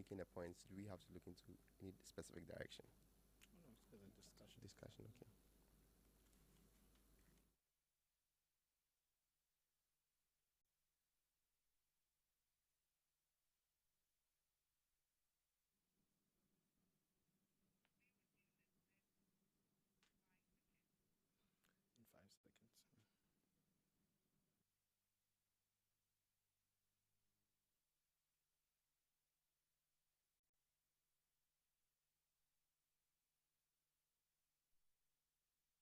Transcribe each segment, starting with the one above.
making a point, do we have to look into any specific direction? No, it's a discussion. Discussion, okay. In 5 seconds.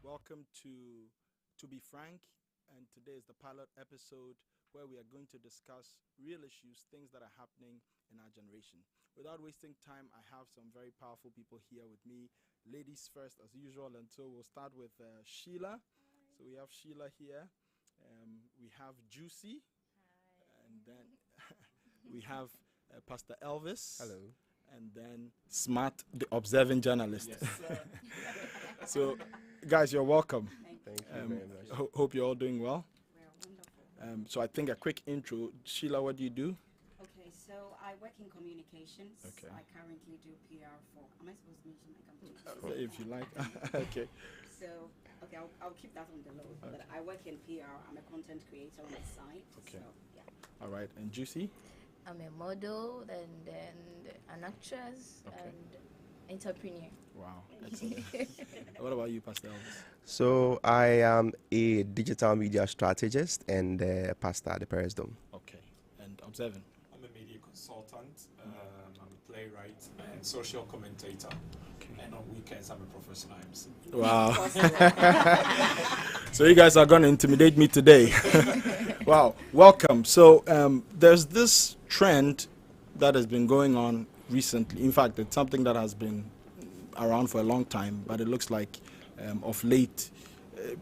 Welcome to Be Frank, and today is the pilot episode where we are going to discuss real issues, things that are happening in our generation. Without wasting time, I have some very powerful people here with me. Ladies first, as usual, and so we'll start with Sheila. So we have Sheila here. We have Juicy, and then we have Pastor Elvis. Hello. And then Smart, the observing journalist. Yes, sir. So, guys, you're welcome. Thank you very much. Hope you're all doing well. We're wonderful. So I think a quick intro. Sheila, what do you do? Okay, so I work in communications. Okay. I currently do PR for. Am I supposed to mention my company? If you like. Okay. So, okay, I'll keep that on the low. But I work in PR. I'm a content creator on the site. Okay. So, yeah. All right. And Juicy? I'm a model and then an actress Okay. and entrepreneur. Wow. Excellent. What about you, Pastor Elvis? So I am a digital media strategist and pastor at the Paris Dome. Okay. And observing. I'm a media consultant. I'm a playwright and social commentator. Okay. And on weekends, I'm a professional MC. Wow. So you guys are going to intimidate me today. Wow. Welcome. So there's this trend that has been going on recently. In fact, it's something that has been around for a long time, but it looks like of late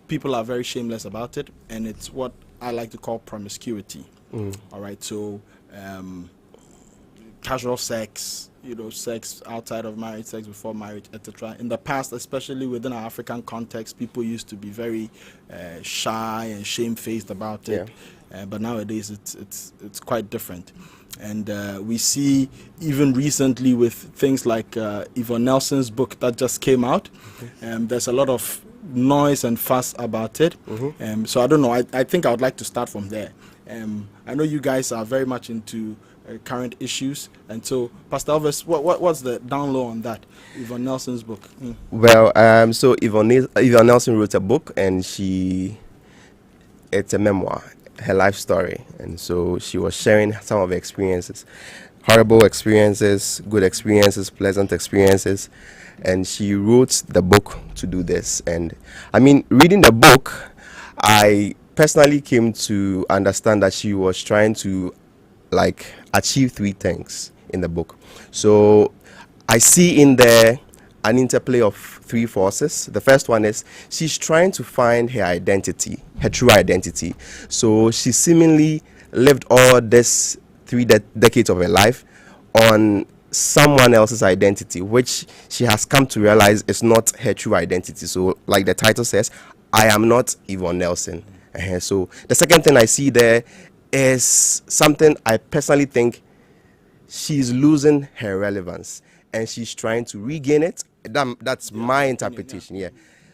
people are very shameless about it, and it's what I like to call promiscuity. All right. So casual sex, sex outside of marriage, sex before marriage, etc. In the past, especially within our African context, people used to be very shy and shamefaced about it. But nowadays, it's quite different. And we see even recently with things like Yvonne Nelson's book that just came out, there's a lot of noise and fuss about it. So I don't know. I think I would like to start from there. I know you guys are very much into current issues, and so Pastor Elvis, what's the down low on that? Yvonne Nelson's book. Well, so Yvonne Nelson wrote a book, and it's a memoir, her life story, and so she was sharing some of her experiences, horrible experiences, good experiences, pleasant experiences, and she wrote the book to do this. And I mean, reading the book, I personally came to understand that she was trying to achieve three things in the book. So I see in there an interplay of three forces. The first one is she's trying to find her identity, her true identity. So she seemingly lived all this decades of her life on someone else's identity, which she has come to realize is not her true identity. So like the title says, I am not Yvonne Nelson. So the second thing I see there is something I personally think she's losing her relevance and she's trying to regain it. That's my interpretation. Yeah.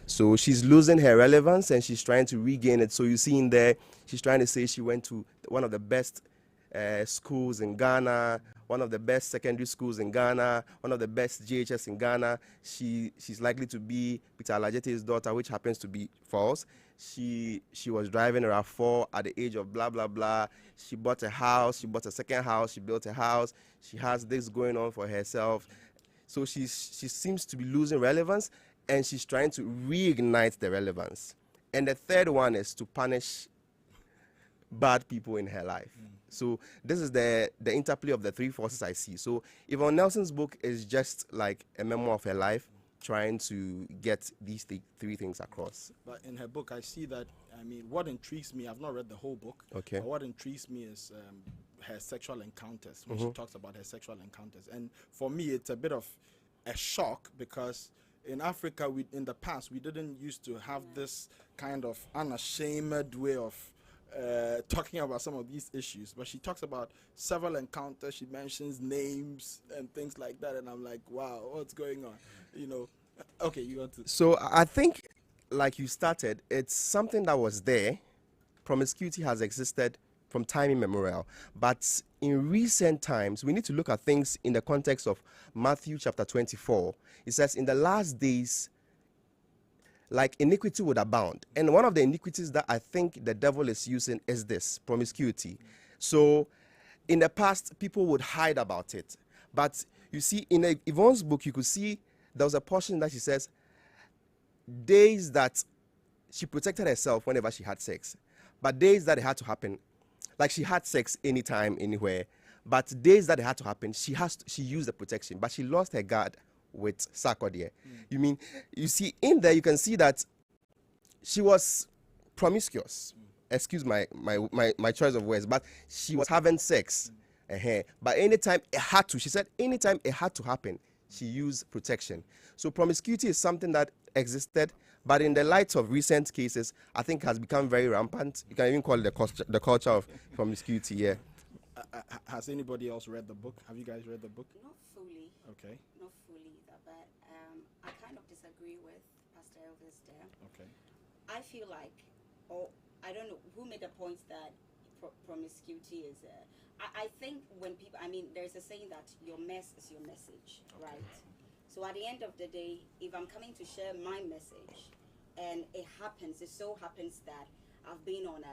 So she's losing her relevance and she's trying to regain it. So you see in there, she's trying to say she went to one of the best schools in Ghana, one of the best secondary schools in Ghana, one of the best GHS in Ghana. She's likely to be Peter Alajete's daughter, which happens to be false. She was driving a RAV4 at the age of blah blah blah. She bought a house, she bought a second house, she built a house. She has this going on for herself. So she seems to be losing relevance, and she's trying to reignite the relevance. And the third one is to punish bad people in her life. So this is the interplay of the three forces I see. So Yvonne Nelson's book is just like a memoir of her life, trying to get these three things across. But in her book, I see that, what intrigues me, I've not read the whole book, Okay. but what intrigues me is her sexual encounters, when she talks about her sexual encounters. And for me, it's a bit of a shock because in Africa, in the past, we didn't used to have this kind of unashamed way of talking about some of these issues. But she talks about several encounters. She mentions names and things like that. And I'm like, wow, what's going on? You know, okay, you want to... So I think, like you started, it's something that was there. Promiscuity has existed from time immemorial. But in recent times, we need to look at things in the context of Matthew chapter 24. It says, in the last days, like, iniquity would abound. And one of the iniquities that I think the devil is using is this, promiscuity. So in the past, people would hide about it. But you see, in Yvonne's book, you could see there was a portion that she says, days that she protected herself whenever she had sex. But days that it had to happen, like she had sex anytime, anywhere. But days that it had to happen, she used the protection. But she lost her guard with sarkodie. You see, in there, you can see that she was promiscuous. Excuse my choice of words, but she was having sex. But anytime it had to, she said, anytime it had to happen, she used protection. So promiscuity is something that existed, but in the light of recent cases, I think has become very rampant. You can even call it the culture of promiscuity. Yeah. Has anybody else read the book? Have you guys read the book? Not fully. Okay. Not fully either, but I kind of disagree with Pastor Elvis there. Okay. I feel like, or I don't know who made the point that promiscuity is. I think when people, there's a saying that your mess is your message, Okay. right? So at the end of the day, if I'm coming to share my message, and it so happens that I've been on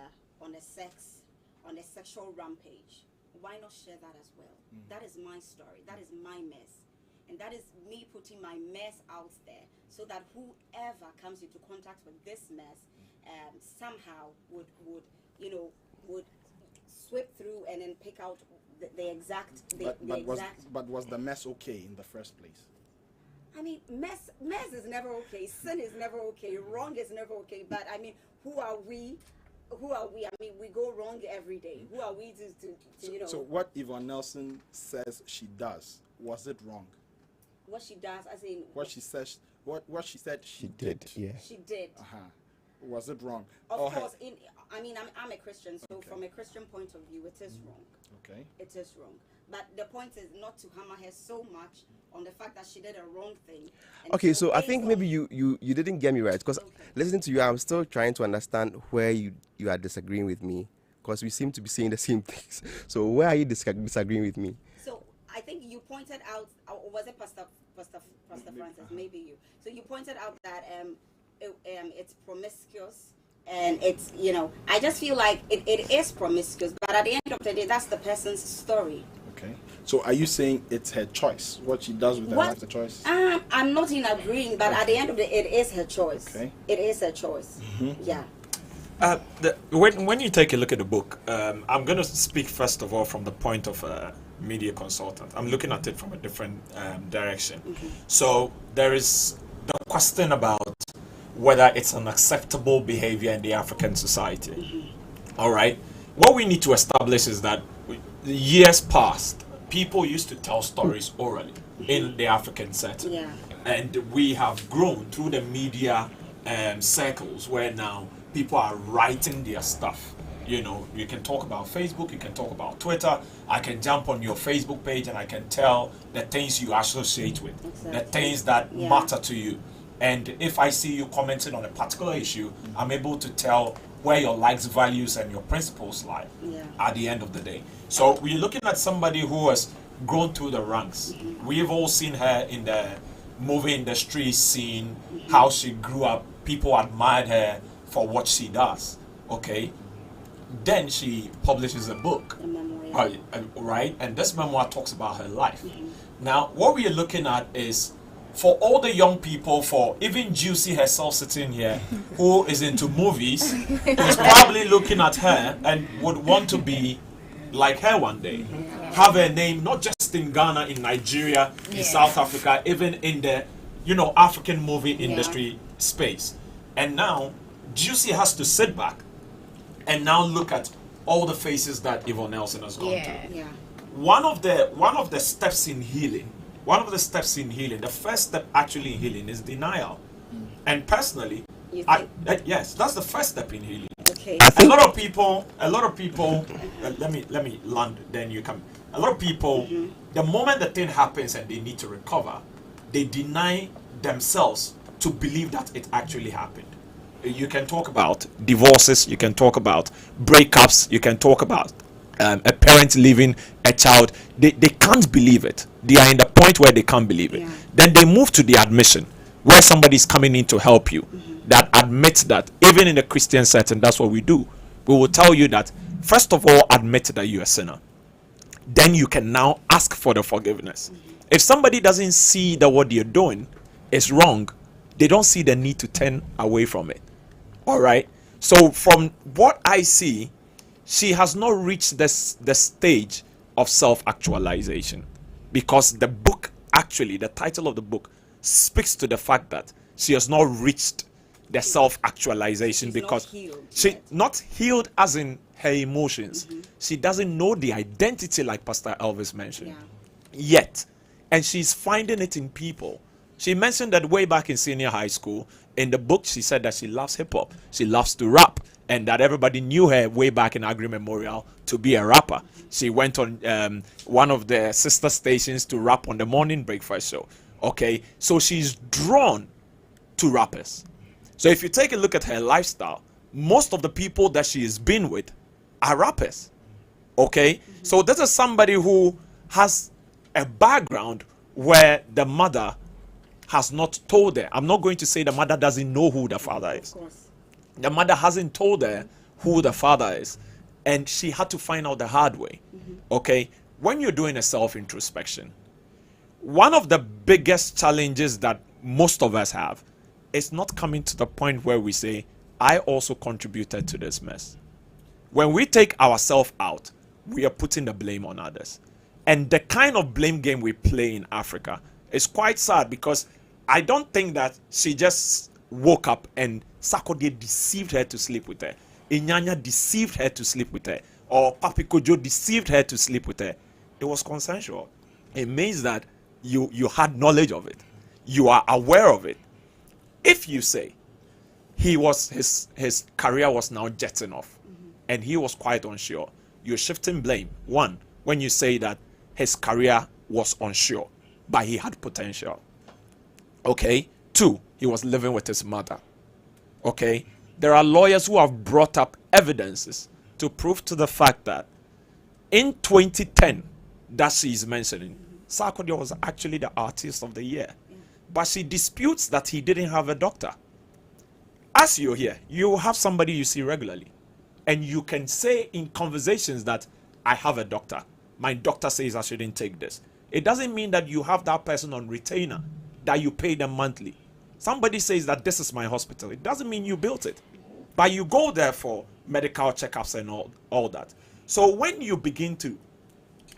a sexual rampage, why not share that as well? That is my story. That is my mess. And that is me putting my mess out there so that whoever comes into contact with this mess somehow would sweep through and then pick out the exact. But was the mess okay in the first place? Mess is never okay. Sin is never okay. Wrong is never okay. But who are we? We go wrong every day. Who are we to So what Yvonne Nelson says she does, was it wrong? What she does, as in what she says, what she said she did. Yeah. she did. Was it wrong? Of course, I'm a Christian, so Okay. from a Christian point of view, it is wrong. Okay. It is wrong. But the point is not to hammer her so much on the fact that she did a wrong thing. And Okay, so I based think on- maybe you didn't get me right, because Okay. listening to you, I'm still trying to understand where you are disagreeing with me, because we seem to be saying the same things. So where are you disagreeing with me? So I think you pointed out, or was it Pastor Francis? Maybe you. So you pointed out that it's promiscuous, and it's I just feel like it is promiscuous, but at the end of the day, that's the person's story. Okay. So are you saying it's her choice? What she does with her life, the choice? I'm not in agreeing, but at the end of the day, it is her choice. Okay. It is her choice. Yeah. When you take a look at the book, I'm going to speak first of all from the point of a media consultant. I'm looking at it from a different direction. So there is the question about whether it's an acceptable behavior in the African society. All right. What we need to establish is that years past, people used to tell stories orally in the African setting. Yeah. And we have grown through the media circles where now people are writing their stuff. You can talk about Facebook, you can talk about Twitter. I can jump on your Facebook page and I can tell the things you associate with, Exactly. the things that matter to you. And if I see you commenting on a particular issue, I'm able to tell where your likes, values, and your principles lie at the end of the day. So we're looking at somebody who has grown through the ranks. We've all seen her in the movie industry scene, how she grew up. People admired her for what she does. Okay. Then she publishes a book. A memoir. Right? And this memoir talks about her life. Now, what we are looking at is for all the young people, for even Juicy herself sitting here, who is into movies, is probably looking at her and would want to be like her one day. Have a name, not just in Ghana, in Nigeria, in South Africa, even in the, African movie industry space. And now, Juicy has to sit back and now look at all the faces that Yvonne Nelson has gone through. Yeah. One of the steps in healing one of the steps in healing, the first step actually in healing is denial. And personally, yes, that's the first step in healing. Okay. A lot of people, let me land, then you come. A lot of people, the moment the thing happens and they need to recover, they deny themselves to believe that it actually happened. You can talk about divorces, you can talk about breakups, you can talk about a parent leaving a child. They can't believe it. They are in the point where they can't believe it. Then they move to the admission, where somebody is coming in to help you, that admits that, even in a Christian setting, that's what we do. We will tell you that, first of all, admit that you're a sinner. Then you can now ask for the forgiveness. If somebody doesn't see that what you're doing is wrong, they don't see the need to turn away from it. All right? So from what I see, she has not reached the stage of self-actualization, because the book, actually, the title of the book speaks to the fact that she has not reached the self-actualization, because she's not healed as in her emotions. She doesn't know the identity, like Pastor Elvis mentioned, yet. And she's finding it in people. She mentioned that way back in senior high school, in the book, she said that she loves hip-hop. She loves to rap. And that everybody knew her way back in Agri Memorial to be a rapper. She went on one of the sister stations to rap on the morning breakfast show. Okay, so she's drawn to rappers. So if you take a look at her lifestyle, most of the people that she has been with are rappers. Okay, so this is somebody who has a background where the mother has not told her. I'm not going to say the mother doesn't know who the father is. Of course. The mother hasn't told her who the father is, and she had to find out the hard way. Okay, when you're doing a self-introspection, one of the biggest challenges that most of us have is not coming to the point where we say, I also contributed to this mess. When we take ourselves out, we are putting the blame on others. And the kind of blame game we play in Africa is quite sad, because I don't think that she just woke up and sarkodie deceived her to sleep with her. Inyanya deceived her to sleep with her. Or Papi Kojo deceived her to sleep with her. It was consensual. It means that you had knowledge of it. You are aware of it. If you say his career was now jetting off, and he was quite unsure, you're shifting blame. One, when you say that his career was unsure, but he had potential. Okay. Two, he was living with his mother. Okay. There are lawyers who have brought up evidences to prove to the fact that in 2010, that she is mentioning, Sarkodie was actually the artist of the year. But she disputes that he didn't have a doctor. As you're here, you have somebody you see regularly. And you can say in conversations that, I have a doctor. My doctor says I shouldn't take this. It doesn't mean that you have that person on retainer, that you pay them monthly. Somebody says that this is my hospital. It doesn't mean you built it. But you go there for medical checkups and all that. So when you begin to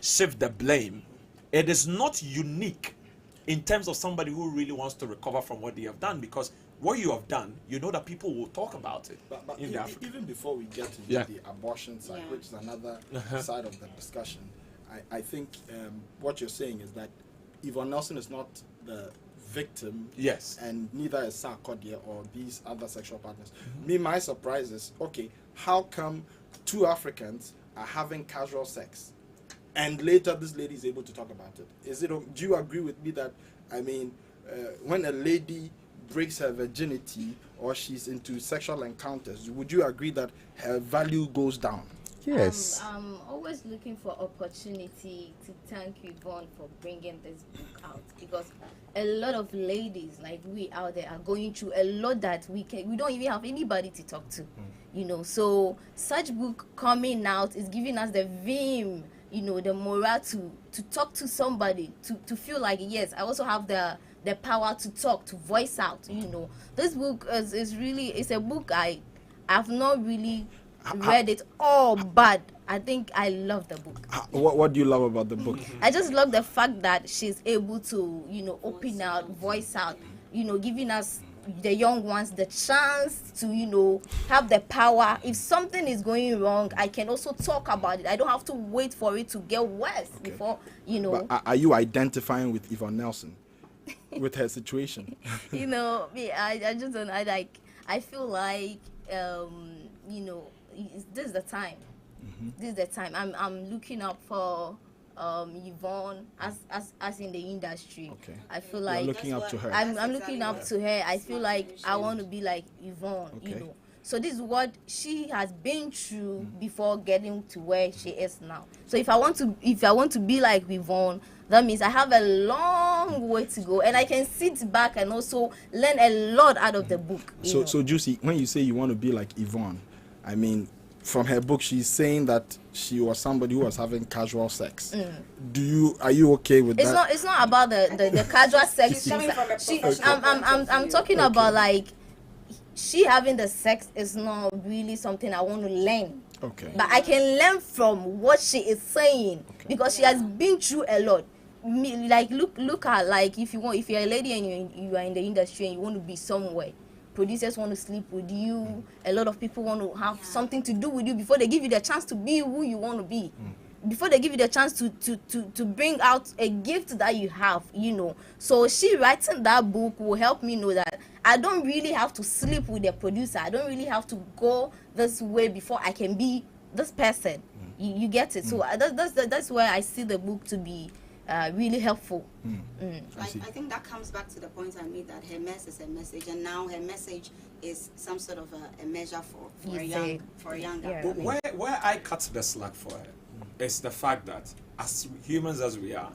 shift the blame, it is not unique in terms of somebody who really wants to recover from what they have done, because what you have done, you know that people will talk about it. But even before we get into the abortion side, which is another side of the discussion, I think what you're saying is that Yvonne Nelson is not the victim, and neither is sarkodie or these other sexual partners. My surprise is, okay, how come two Africans are having casual sex, and later this lady is able to talk about it? Do you agree with me that, I mean, when a lady breaks her virginity or she's into sexual encounters, would you agree that her value goes down? Yes. I'm always looking for opportunity to thank Yvonne for bringing this book out, because a lot of ladies like we out there are going through a lot that we don't even have anybody to talk to, you know. So such book coming out is giving us the vim, you know, the morale to talk to somebody, to feel like, yes, I also have the power to talk, to voice out, you know. This book is really, it's a book I've not really read it all, but I think I love the book. What do you love about the book? I just love the fact that she's able to, you know, open out, voice out, you know, giving us the young ones the chance to, you know, have the power. If something is going wrong, I can also talk about it. I don't have to wait for it to get worse before, you know. But are you identifying with Yvonne Nelson, with her situation? You know, me, I just don't. I feel like, you know, this is the time. This is the time. I'm looking up for Yvonne as in the industry. Okay. I feel You're like looking up to her. I'm looking up to her. I feel like I want to be like Yvonne, you know. So this is what she has been through before getting to where she is now. So if I want to be like Yvonne, that means I have a long way to go, and I can sit back and also learn a lot out of the book. So Juicy, when you say you want to be like Yvonne, I mean, from her book, she's saying that she was somebody who was having casual sex. Are you okay with that? It's not about the casual sex. She's coming from a professional I'm talking about, like, she having the sex is not really something I want to learn. Okay. But I can learn from what she is saying, because she has been through a lot. Like, look at, like, if you're a lady and you are in the industry and you want to be somewhere, producers want to sleep with you, a lot of people want to have something to do with you before they give you the chance to be who you want to be, before they give you the chance to bring out a gift that you have, you know. So she writing that book will help me know that I don't really have to sleep with the producer. I don't really have to go this way before I can be this person. You get it? So that's where I see the book to be really helpful. I think that comes back to the point I made, that her mess is a message, and now her message is some sort of a measure for a young But where I cut the slack for her is the fact that, as humans as we are,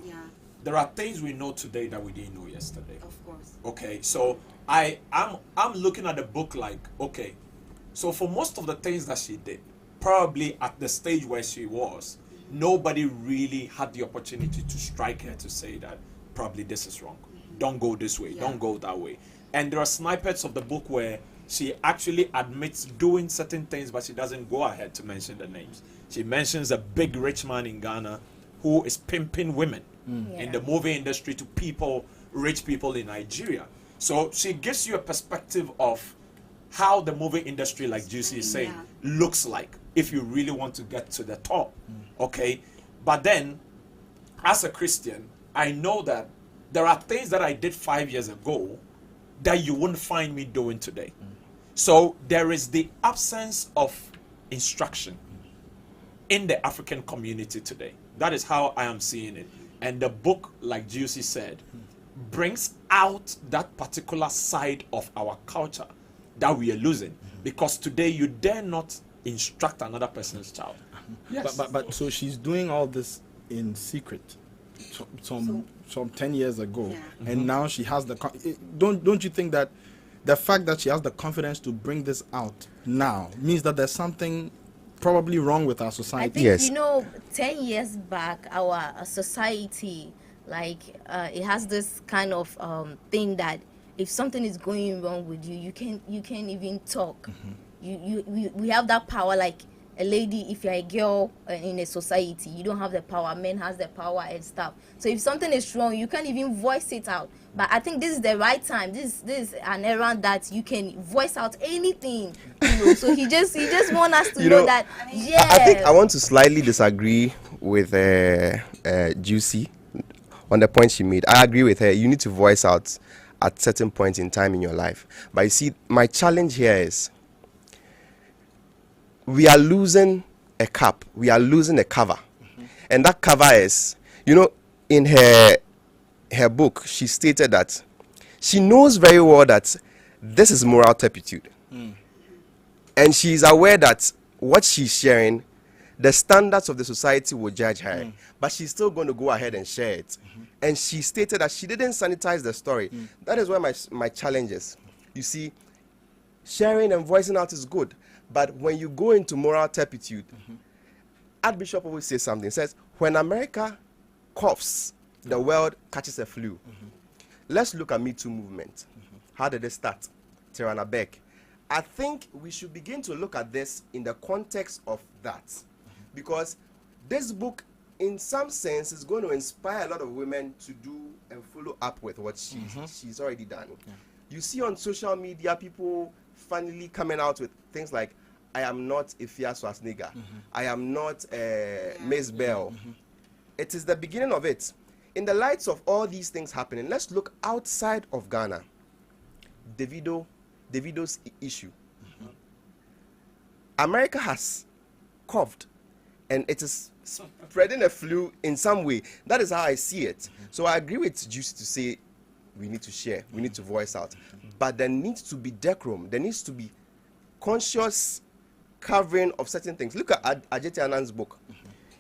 there are things we know today that we didn't know yesterday. Of course. Okay, so I'm looking at the book like, okay, so for most of the things that she did, probably at the stage where she was, nobody really had the opportunity to strike her to say that probably this is wrong. Don't go this way. Don't go that way. And there are snippets of the book where she actually admits doing certain things, but she doesn't go ahead to mention the names. She mentions a big rich man in Ghana who is pimping women in the movie industry to rich people in Nigeria. So she gives you a perspective of how the movie industry, like Juicy is saying, looks like if you really want to get to the top. Okay, but then as a Christian, I know that there are things that I did 5 years ago that you wouldn't find me doing today. So there is the absence of instruction in the African community today. That is how I am seeing it. And the book, like Juicy said, brings out that particular side of our culture that we are losing. Because today you dare not instruct another person's child. Yes. But so she's doing all this in secret some 10 years ago, and now she has don't you think that the fact that she has the confidence to bring this out now means that there's something probably wrong with our society? I think, you know, 10 years back, our society, like, it has this kind of thing that if something is going wrong with you, you can't even talk. We have that power, like a lady, if you're a girl in a society, you don't have the power. Men has the power and stuff. So if something is wrong, you can't even voice it out. But I think this is the right time. This is an era that you can voice out anything. You know? So he just want us to know that. I think I want to slightly disagree with Juicy on the point she made. I agree with her. You need to voice out at certain points in time in your life. But you see, my challenge here is, we are losing a cup. We are losing a cover. And that cover is, you know, in her book, she stated that she knows very well that this is moral turpitude. And she is aware that what she's sharing, the standards of the society will judge her. But she's still going to go ahead and share it. And she stated that she didn't sanitize the story. That is where my challenge is. You see, sharing and voicing out is good. But when you go into moral turpitude, Archbishop always says something. Says, when America coughs, the world catches a flu. Let's look at Me Too movement. How did it start? Tirana Beck. I think we should begin to look at this in the context of that. Because this book, in some sense, is going to inspire a lot of women to do and follow up with what she's already done. You see on social media people finally coming out with things like, I am not Ifya Swasniga. I am not Miss Bell. It is the beginning of it. In the lights of all these things happening, let's look outside of Ghana. Davido's issue. America has coughed, and it is spreading a flu in some way. That is how I see it. So I agree with Juice to say we need to share, we need to voice out. But there needs to be decorum. There needs to be conscious covering of certain things. Look at Ajeti Anand's book.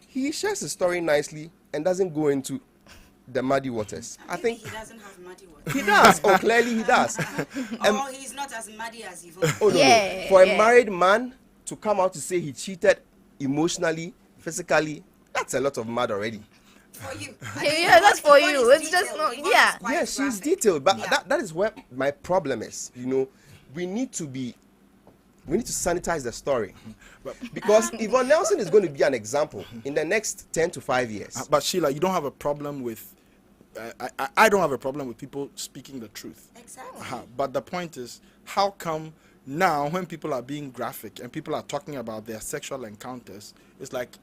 He shares his story nicely and doesn't go into the muddy waters. I think he doesn't have muddy waters. he does. Oh, clearly he does. Oh, he's not as muddy as Yvonne. Oh, no. For a married man to come out to say he cheated emotionally, physically, that's a lot of mud already. For you. Yeah, that's for you. It's just not. Yeah. Yeah, she's detailed, but that is where my problem is. You know, we need to sanitize the story, because Yvonne Nelson is going to be an example in the next 10 to 5 years. But Sheila, you don't have a problem with. I don't have a problem with people speaking the truth. Exactly. But the point is, how come now when people are being graphic and people are talking about their sexual encounters, it's like,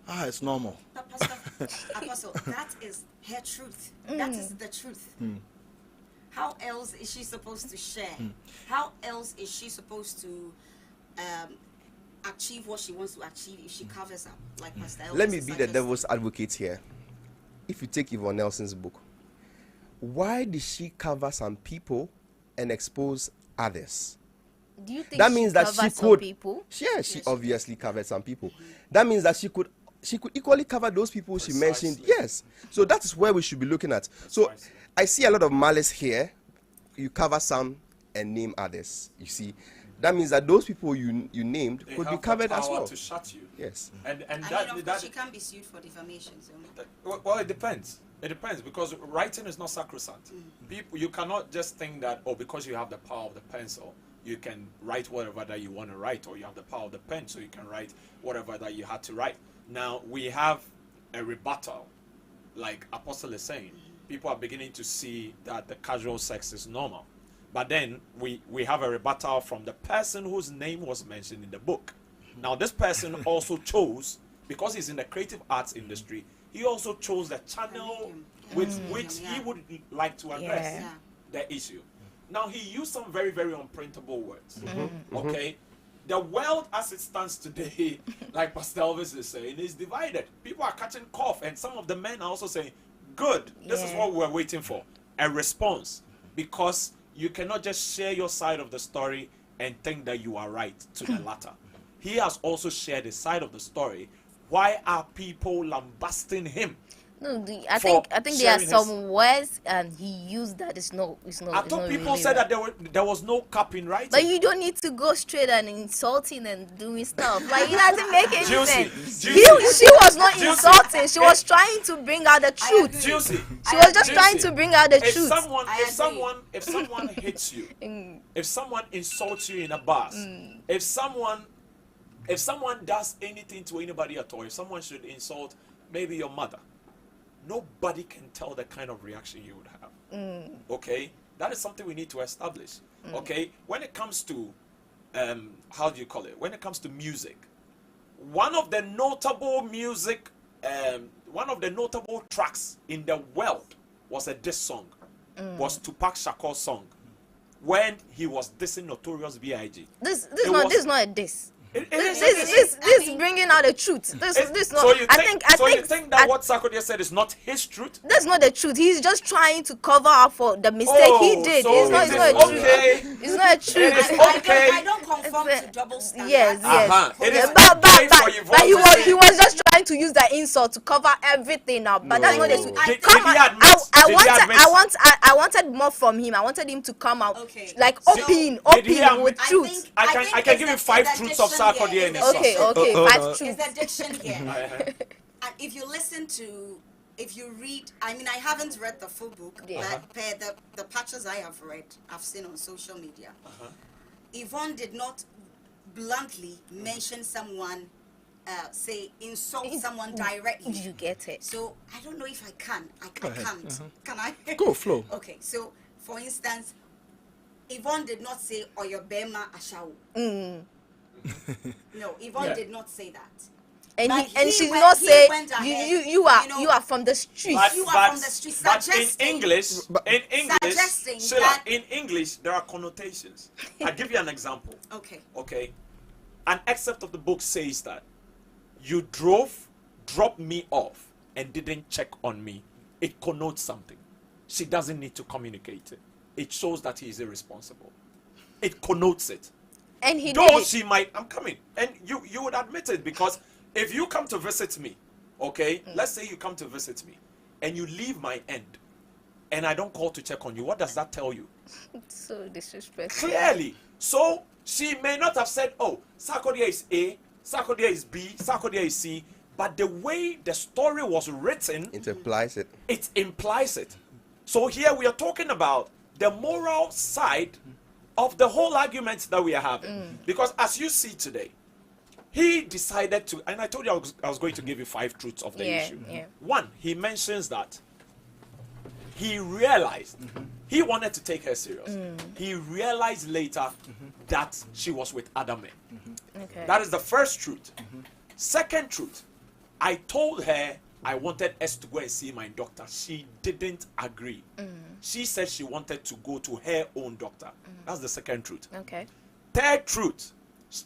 it's normal. But Apostle, that is her truth. That is the truth. How else is she supposed to share? How else is she supposed to achieve what she wants to achieve if she covers up like Pastor Elvis? Let me be the devil's advocate here. If you take Yvonne Nelson's book, why did she cover some people and expose others? Do you think That means that she could. People? Yeah, she obviously covered some people. That means that she could equally cover those people she mentioned. Yes. So that is where we should be looking at. So I see a lot of malice here. You cover some and name others. You see, that means that those people you named could be covered as well. To shut you. Yes. And of course she can be sued for defamation. So. Well, it depends. It depends, because writing is not sacrosanct. People, you cannot just think that, because you have the power of the pencil, you can write whatever that you want to write, or you have the power of the pen, so you can write whatever that you had to write. Now we have a rebuttal, like Apostle is saying. People are beginning to see that the casual sex is normal. But then we have a rebuttal from the person whose name was mentioned in the book. Now this person also chose, because he's in the creative arts industry, he also chose the channel with which he would like to address the issue. Now he used some very, very unprintable words. Okay? The world as it stands today, like Pastor Elvis is saying, is divided. People are catching cough, and some of the men are also saying, good, this is what we're waiting for, a response. Because you cannot just share your side of the story and think that you are right to the latter. He has also shared his side of the story. Why are people lambasting him? No, I think there are some words and he used that it's not. I thought people really said that there was no cap in writing. But you don't need to go straight and insulting and doing stuff. Like, it doesn't make any sense. She was not insulting. She was trying to bring out the truth. She was just trying to bring out the truth. If someone hits you, if someone insults you in a bus, if someone does anything to anybody at all, if someone should insult maybe your mother, nobody can tell the kind of reaction you would have. Okay? That is something we need to establish. Okay? When it comes to, how do you call it? When it comes to music, one of the notable tracks in the world was a diss song. Was Tupac Shakur's song when he was dissing Notorious B.I.G. This is not a diss. This is bringing out the truth. This not. So you think that what sarkodie said is not his truth? That's not the truth. He's just trying to cover up for the mistake he did. So it's not a truth. It's not a truth. Okay. I don't conform to double standards. Yes. It is but he was just trying to use the insult to cover everything up. But that's not the truth. I wanted more from him. I wanted him to come out like open with truth. I can give you 5 truths of sarkodie in his Okay, 5 truths. Is the diction here? And if you read, I haven't read the full book, but the patches I have read, I've seen on social media. Yvonne did not bluntly mention someone, insult someone directly. You get it. So I don't know if I can. I can't. Can I? Go, flow. Okay, so for instance, Yvonne did not say Oyobema Ashawo. No, Yvonne did not say that. And But and he she did went- not he say went ahead, you are you know, you are from the streets. You are from the streets, But in suggesting- English, suggesting Sheila, that- in English, there are connotations. I'll give you an example. Okay. Okay. An excerpt of the book says that you dropped me off, and didn't check on me. It connotes something. She doesn't need to communicate it. It shows that he is irresponsible. It connotes it. And he Though did it. she might, I'm coming, and you would admit it, because if you come to visit me, okay, let's say you come to visit me, and you leave my end, and I don't call to check on you, what does that tell you? So disrespectful. Clearly. So she may not have said, oh, sarkodie is A, sarkodie is B, sarkodie is C, but the way the story was written, It implies it. it implies it. So here we are talking about the moral side of the whole argument that we are having. Because as you see today, he decided to, and I told you I was going to give you 5 truths of the issue. Yeah. One, he mentions that he realized he wanted to take her serious. He realized later that she was with other men. Okay. That is the first truth. Second truth, I told her I wanted us to go and see my doctor. She didn't agree. She said she wanted to go to her own doctor. That's the second truth. Okay. Third truth,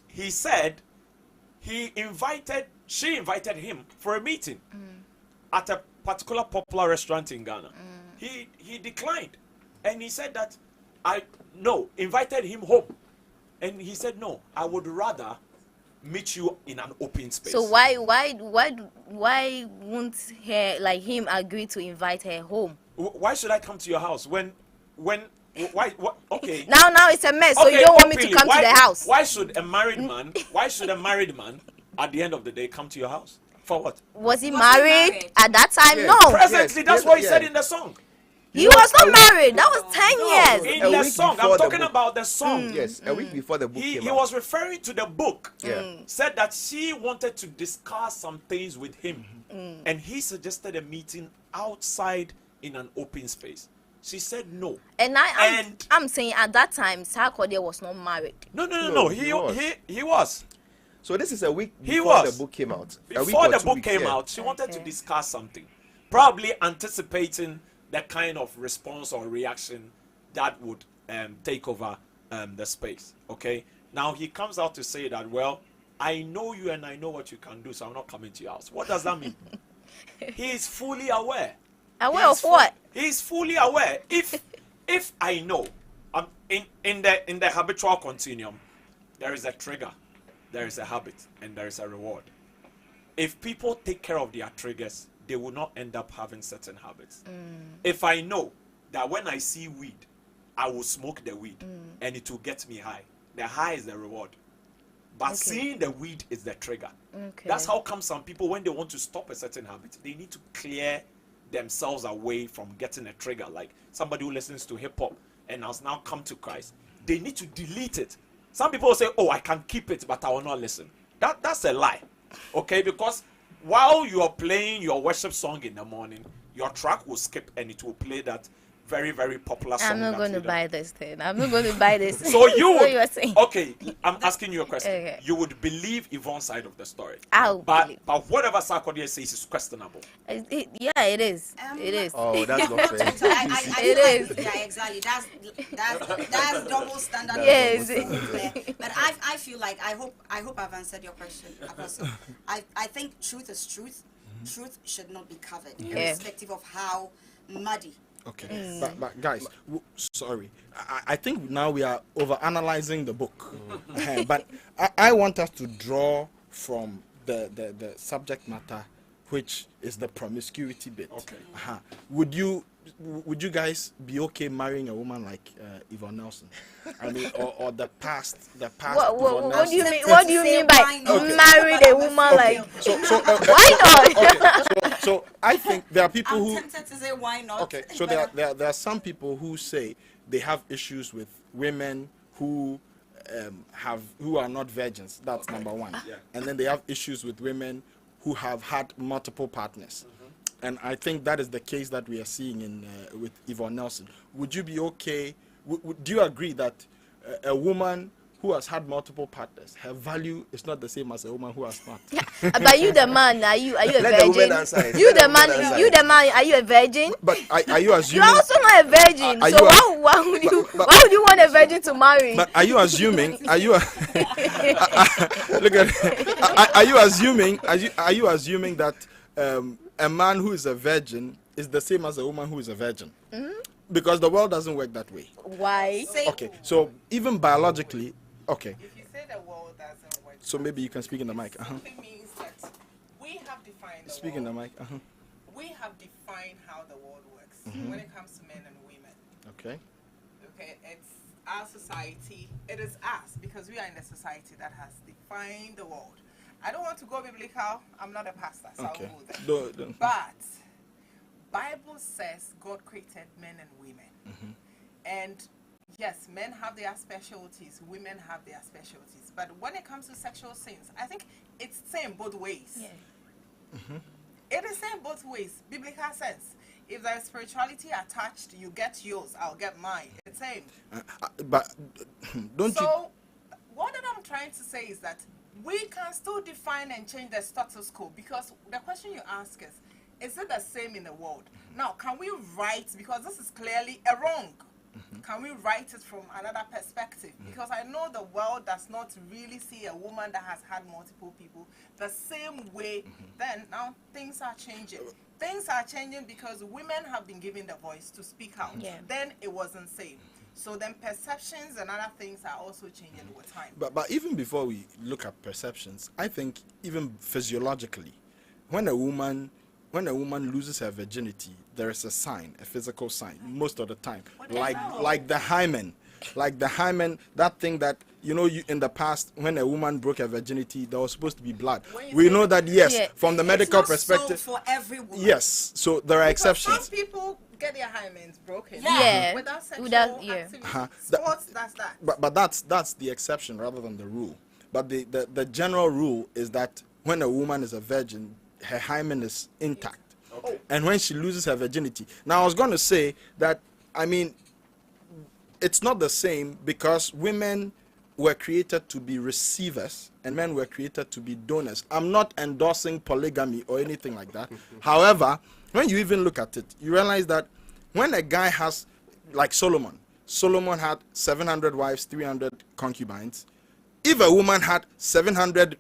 he said she invited him for a meeting at a particular popular restaurant in Ghana. He declined, and he said that invited him home, and he said no, I would rather meet you in an open space. So why won't him agree to invite her home? Why should I come to your house when why what okay? Now it's a mess. So Okay, you don't want me to openly, come to the house? Why should a married man at the end of the day come to your house? For what? Was he Was he married married? at that time? Yes. No. Presently, that's what he said in the song. He was not married. That was 10 years. In A the week song, before I'm the talking book. about the song. Yes, a week before the book He came out. was referring to the book. Yeah. Said that she wanted to discuss some things with him, and he suggested a meeting outside in an open space. She said no. And And- I'm saying at that time, sarkodie was not married. No. No, He he was. was. So this is a week He before was. the book came out. A week Before or the 2 book weeks, came yeah. out, she wanted to Okay. discuss something, probably anticipating the kind of response or reaction that would take over the space. Okay. Now he comes out to say that, well, I know you and I know what you can do, so I'm not coming to your house. What does that mean? He is fully aware. Aware of what? He's fully aware. If I know, in the habitual continuum, there is a trigger, there is a habit, and there is a reward. If people take care of their triggers, they will not end up having certain habits. If I know that when I see weed, I will smoke the weed and it will get me high. The high is the reward. But seeing the weed is the trigger. Okay. That's how come some people, when they want to stop a certain habit, they need to clear themselves away from getting a trigger. Like somebody who listens to hip hop and has now come to Christ, they need to delete it. Some people say, oh, I can keep it, but I will not listen. That's a lie. Okay, because while you are playing your worship song in the morning, your track will skip and it will play that very, very popular song. I'm not that going to you don't- buy this thing. I'm not going to buy this. So you What would, you are saying? okay, I'm asking you a question. Okay. You would believe Yvonne's side of the story. I'll believe. But whatever sarkodie says is questionable. Yeah, it is. It is. Oh, that's not fair. It is. Yeah, exactly. That's double standard. Yes. But I feel like I hope I've answered your question, Apostle. I think truth is truth. Truth should not be covered, irrespective of how muddy. Okay, but guys, sorry. I think now we are over-analyzing the book. But I want us to draw from the subject matter, which is the promiscuity bit. Okay. Would you guys be okay marrying a woman like Yvonne Nelson? I mean, or the past Yvonne What do you Nelson? mean? What do you mean by married a woman like? So, Why not? okay, so I think there are people I'm who. tempted to say why not. Okay, so there are some people who say they have issues with women who are not virgins. That's number one. Yeah. And then they have issues with women who have had multiple partners. And I think that is the case that we are seeing with Yvonne Nelson. Would you be okay do you agree that a woman who has had multiple partners, her value is not the same as a woman who has not? But you the man, are you a Let the virgin? woman answer it. You Let the woman man, answer you it. the man, are you a virgin? But are you You assuming? are also not a virgin. Are So you a- why would you why would you want a virgin to marry? But are you assuming? Are you? Look at. Are you assuming? Are you assuming that a man who is a virgin is the same as a woman who is a virgin? Because the world doesn't work that way. Why? Okay, so even biologically, okay. If you say the world doesn't work, So maybe you can speak in the mic. simply means that we have defined the Speak in the world. mic. We have defined how the world works when it comes to men and women. Okay. Okay, it's our society. It is us because we are in a society that has defined the world. I don't want to go biblical. I'm not a pastor, so Okay. I'll go there. Don't. But Bible says God created men and women. And yes, men have their specialties, women have their specialties. But when it comes to sexual sins, I think it's same both ways. Yeah. It is same both ways. Biblical sense. If there's spirituality attached, you get yours, I'll get mine. It's same. But don't you? So what that I'm trying to say is that we can still define and change the status quo, because the question you ask is it the same in the world? Now, can we write, because this is clearly a wrong, can we write it from another perspective? Because I know the world does not really see a woman that has had multiple people the same way. Then now things are changing. Things are changing because women have been given the voice to speak out. Yeah. Then it wasn't same. So then perceptions and other things are also changing with time. But even before we look at perceptions, I think even physiologically, when a woman loses her virginity, there is a sign, a physical sign, most of the time, like the hymen, that thing that you in the past when a woman broke her virginity, there was supposed to be blood. We know that, yes, Yeah. from the medical perspective, for every woman. yes. So there are Because exceptions. some people get their hymens broken. Yeah. Without sexual Without- yeah. activity. That- Sports, that's that. But that's the exception rather than the rule. But the general rule is that when a woman is a virgin, her hymen is intact. And when she loses her virginity. Now I was going to say that, I mean, it's not the same because women were created to be receivers and men were created to be donors. I'm not endorsing polygamy or anything like that. However, when you even look at it, you realize that when a guy has, like Solomon had 700 wives, 300 concubines. If a woman had 700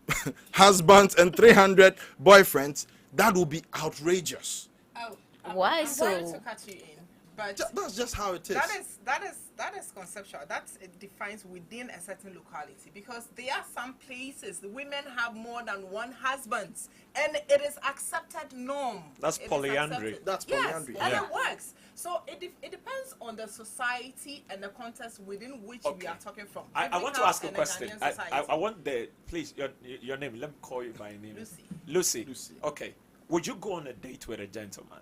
husbands and 300 boyfriends, that would be outrageous. Oh, Why I'm sorry so? to cut you in, but That's just how it is. that is conceptual. It defines within a certain locality, because there are some places the women have more than one husband, and it is accepted norm. That's It is polyandry. accepted. That's Yes, polyandry, and yeah. it works. So it depends on the society and the context within which we Okay. are talking from. I want to Biblical ask a and question. Ghanaian I society. want please, your name. Let me call you by name. Lucy. Lucy. Okay. Would you go on a date with a gentleman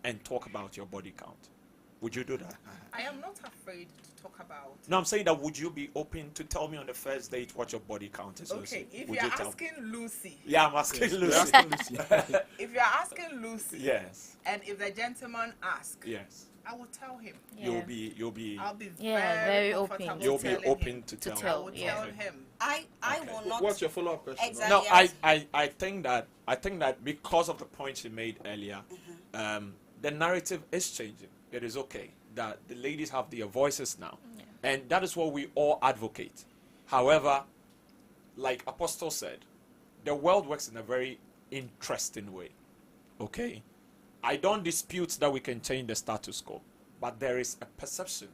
and talk about your body count? Would you do that? I am not afraid to talk about. No, I'm saying that would you be open to tell me on the first date what your body count is, Okay, Lucy? if Would you're you tell me? asking Lucy, Yeah, I'm asking Lucy. if you're asking Lucy, Yes. and if the gentleman asks, Yes. I will tell him. You'll be I'll be Yeah, very very open. comfortable you'll be telling open him. to To tell. tell. I will Yeah. tell him. I will not. What's your follow-up question? Exactly. No, yes. I think that because of the point you made earlier, the narrative is changing. It is okay that the ladies have their voices now, and that is what we all advocate. However, like Apostle said, the world works in a very interesting way. Okay, I don't dispute that we can change the status quo, but there is a perception.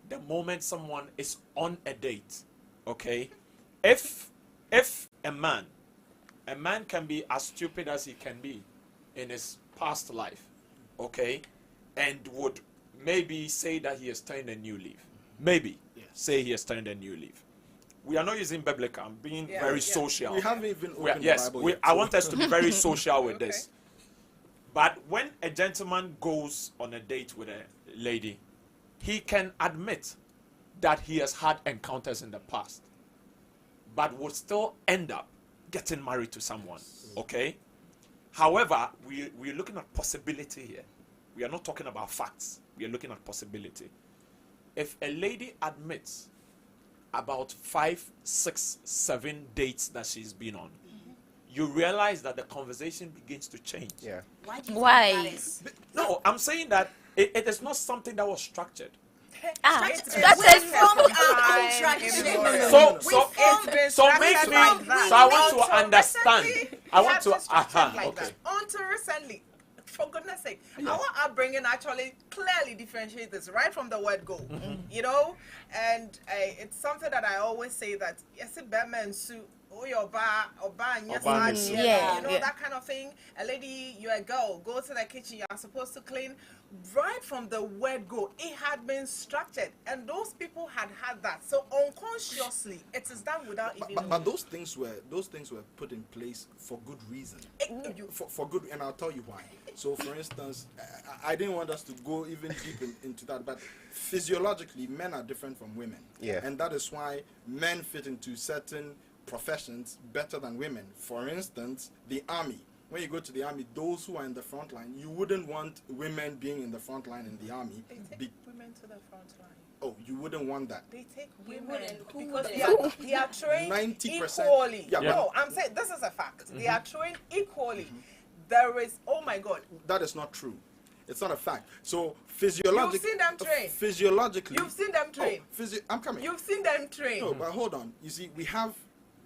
The moment someone is on a date, okay, if a man can be as stupid as he can be in his past life, okay, and would maybe say that he has turned a new leaf. Maybe say he has turned a new leaf. We are not using biblical. I'm being very social. We haven't even We are- opened yes, the Bible we, yet, I so- want us to be very social with Okay. this. But when a gentleman goes on a date with a lady, he can admit that he has had encounters in the past, but will still end up getting married to someone. Okay? However, we're looking at possibility here. We are not talking about facts. We are looking at possibility. if a lady admits about 5, 6, 7 dates that she's been on, you realize that the conversation begins to change. Yeah. Why? Do you Why? think that is? No, I'm saying that it is not something that was structured. That's We formed our own tradition. So make me. So I want to understand. I want to. Like Okay. that. Until recently, for goodness sake, our upbringing actually clearly differentiates this right from the word go. You know, and it's something that I always say that yes, Batman suit. Oh, your bar, or bar, and yes, yeah, you know, that kind of thing. A lady, you're a girl, go to the kitchen, you are supposed to clean. Right from the word go, it had been structured, and those people had that. So unconsciously, it is done without even. But those things were put in place for good reason. For good, and I'll tell you why. So, for instance, I didn't want us to go even deep into that, but physiologically, men are different from women. Yeah. And that is why men fit into certain professions better than women. For instance, the army. When you go to the army, those who are in the front line, you wouldn't want women being in the front line in the army. They take women to the front line. Oh, you wouldn't want that. They take You women wouldn't. because they are trained 90%. equally. Yeah, No, I'm saying this is a fact. They are trained equally. There is, oh my God, That is not true. It's not a fact. So physiologically, You've seen them train. Physiologically, you've seen them train. I'm coming. You've seen them train. No, but hold on. You see, we have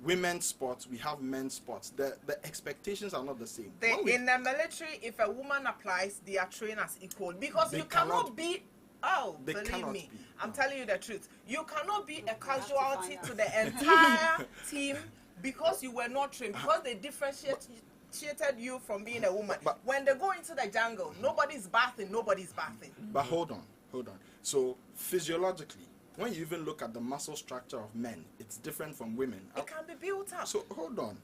women's sports, we have men's sports. The expectations are not the same. In the military, if a woman applies, they are trained as equal because They you cannot cannot- be. Oh, they believe cannot me, be. I'm telling you the truth. You cannot be a have to casualty find to the entire team because you were not trained, because they differentiated you from being a woman. But- When they go into the jungle, nobody's bathing. But hold on. So physiologically, when you even look at the muscle structure of men, it's different from women. It can be built up. So hold on.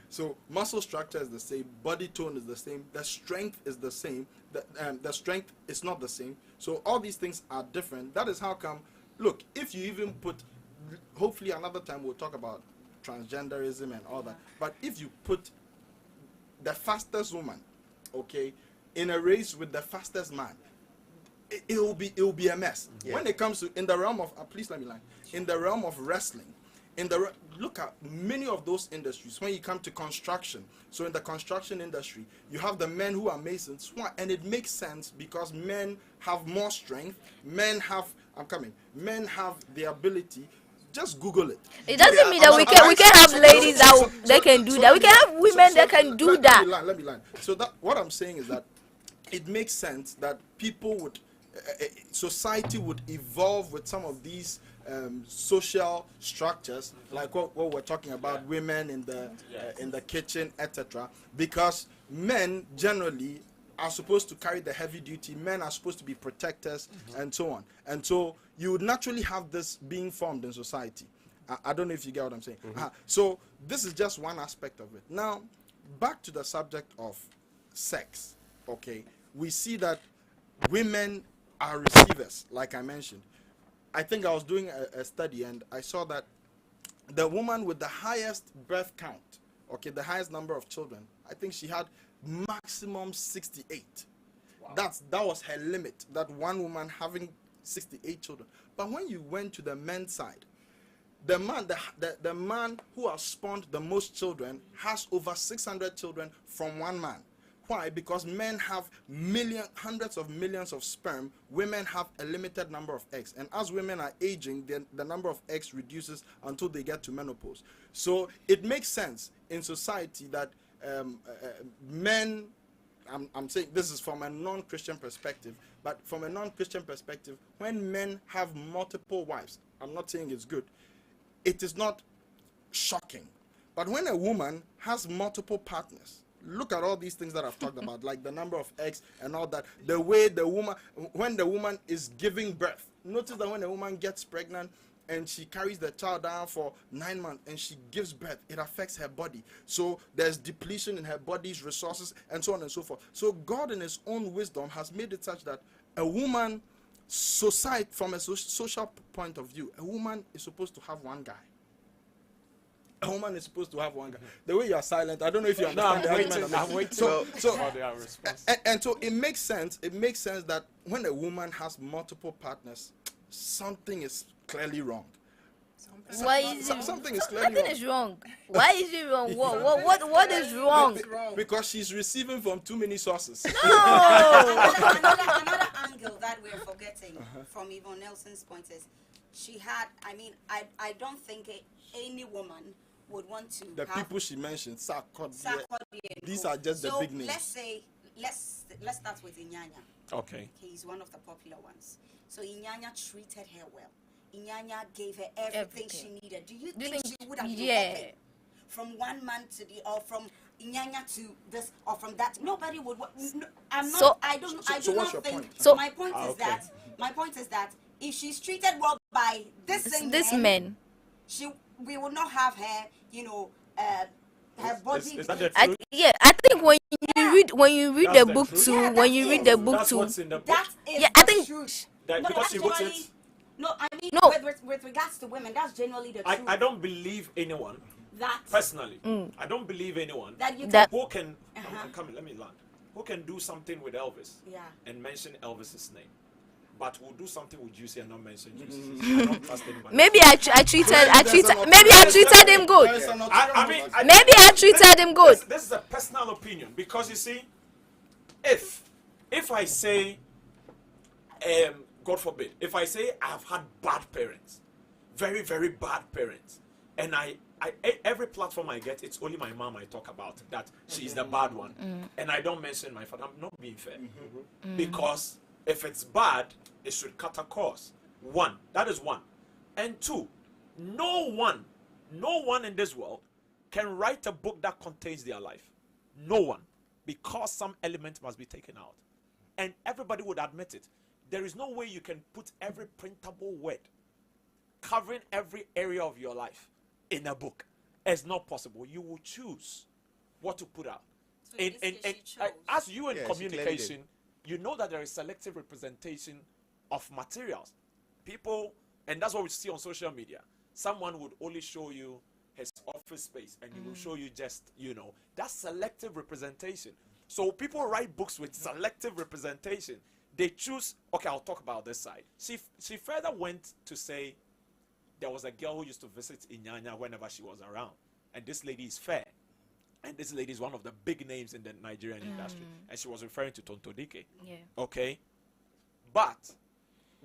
So muscle structure is the same, body tone is the same, the strength is the same, the strength is not the same. So all these things are different. That is how come. Look, if you even put, hopefully another time we'll talk about transgenderism and all that. But if you put the fastest woman, okay, in a race with the fastest man, it will be a mess. Yeah. When it comes to in the realm of please let me line, in the realm of wrestling, look at many of those industries. When you come to construction, so in the construction industry, you have the men who are masons, and it makes sense because men have more strength. Men have the ability. Just Google it. It doesn't mean that we can have ladies that can do that. We can have women that can do that. Let me line. So that what I'm saying is that it makes sense that people would, society would evolve with some of these social structures, like what we're talking about, women in the kitchen, etc. Because men generally are supposed to carry the heavy duty. Men are supposed to be protectors, and so on. And so you would naturally have this being formed in society. I don't know if you get what I'm saying. So this is just one aspect of it. Now, back to the subject of sex. Okay, we see that women are receivers, like I mentioned. I think I was doing a study and I saw that the woman with the highest birth count, okay, the highest number of children, I think she had maximum 68. Wow. That was her limit, that one woman having 68 children. But when you went to the men's side, the man who has spawned the most children has over 600 children from one man. Why? Because men have hundreds of millions of sperm. Women have a limited number of eggs. And as women are aging, the number of eggs reduces until they get to menopause. So it makes sense in society that men, I'm saying this is from a non-Christian perspective, but from a non-Christian perspective, when men have multiple wives, I'm not saying it's good, it is not shocking. But when a woman has multiple partners, look at all these things that I've talked about, like the number of eggs and all that. The way when the woman is giving birth, notice that when a woman gets pregnant and she carries the child down for 9 months and she gives birth, it affects her body. So there's depletion in her body's resources and so on and so forth. So God in his own wisdom has made it such that a woman, society, from a social point of view, a woman is supposed to have one guy. A woman is supposed to have one guy. The way you are silent, I don't know if you understand the argument. I'm waiting. So for their response. and so it makes sense. It makes sense that when a woman has multiple partners, something is clearly wrong. Why is Something is clearly nothing wrong. is wrong? Why is it wrong? What is wrong? Because she's receiving from too many sources. Another angle that we're forgetting from Yvonne Nelson's point is she had, I don't think any woman would want to The have people she mentioned, sarkodie, sarkodie and these co. are just the So big names. let's say, let's start with Inyanya. Okay. He's one of the popular ones. So Inyanya treated her well. Inyanya gave her everything she needed. Do you think she would have been open from one man to the, or from Inyanya to this, or from that? Nobody would. No, I'm not. So- I don't. I so do what's not your think. point? So- my point is okay. my point is that if she's treated well by this men. we would not have her. Her body. Is that the I truth? think when you read That's the the book truth. too, Yeah, when you read the book That's too, what's in the book. That is Yeah, I the think- truth. That No, because she wrote actually- it. No, I mean No. with regards to women, that's generally the truth. I don't believe anyone that personally. I don't believe anyone that you That- who can Uh-huh. come in, let me land. Who can do something with Elvis Yeah. and mention Elvis's name, but will do something with Juicy and not mention Juicy. I don't trust anybody. maybe I treated him good. I mean, Maybe I treated him good. This is a personal opinion because you see, if I say, God forbid, if I say I've had bad parents, very very bad parents, and every platform I get, it's only my mom I talk about that she's the bad one, and I don't mention my father. I'm not being fair because if it's bad, it should cut a course. One, that is one, and two, no one in this world can write a book that contains their life. No one, because some element must be taken out, and everybody would admit it. There is no way you can put every printable word covering every area of your life in a book. It's not possible. You will choose what to put out. So in this case, she chose. As you in Yeah, she clearly communication, you know that there is selective representation of materials. People, and that's what we see on social media. Someone would only show you his office space, and he will show you just, that's selective representation. So people write books with selective representation. They choose, okay, I'll talk about this side. She further went to say there was a girl who used to visit Inyanya whenever she was around. And this lady is fair. And this lady is one of the big names in the Nigerian industry. And she was referring to Tonto Dike. Yeah. Okay? But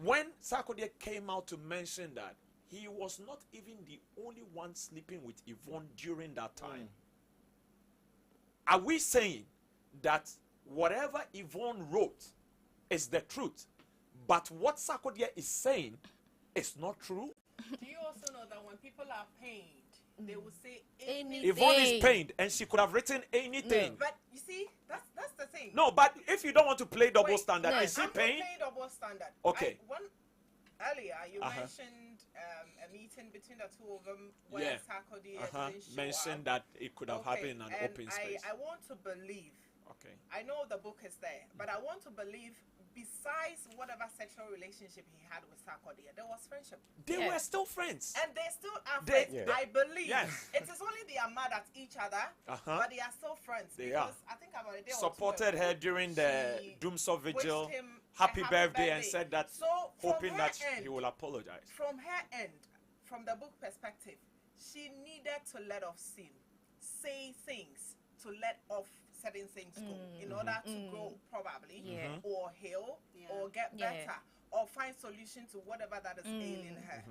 when sarkodie came out to mention that he was not even the only one sleeping with Yvonne during that time, are we saying that whatever Yvonne wrote is the truth, but what sarkodie is saying is not true? Do you also know that when people are pained, they will say anything? Yvonne is pained and she could have written anything. But you see, that's the thing. No, but if you don't want to play double Wait, standard, no. is she I'm not pained? playing double standard. Okay. Earlier, you mentioned a meeting between the two of them where Yeah. sarkodie didn't show Mentioned up. that it could have happened in an and open space. I want to believe. Okay. I know the book is there, but I want to believe besides whatever sexual relationship he had with sarkodie, there was friendship. They Yeah. were still friends. And they still are They- friends. Yeah. I believe. Yes. It is only they are mad at each other, but they are still friends. They because are. I think about a day or two Supported ago, her during the she Doomsaw Vigil. wished him a Happy birthday and said that, So from hoping her that end, he will apologize. from her end, from the book perspective, she needed to let off steam, say things to let off certain things go in order to grow probably Yeah. or heal or get Yeah. better or find solution to whatever that is ailing her.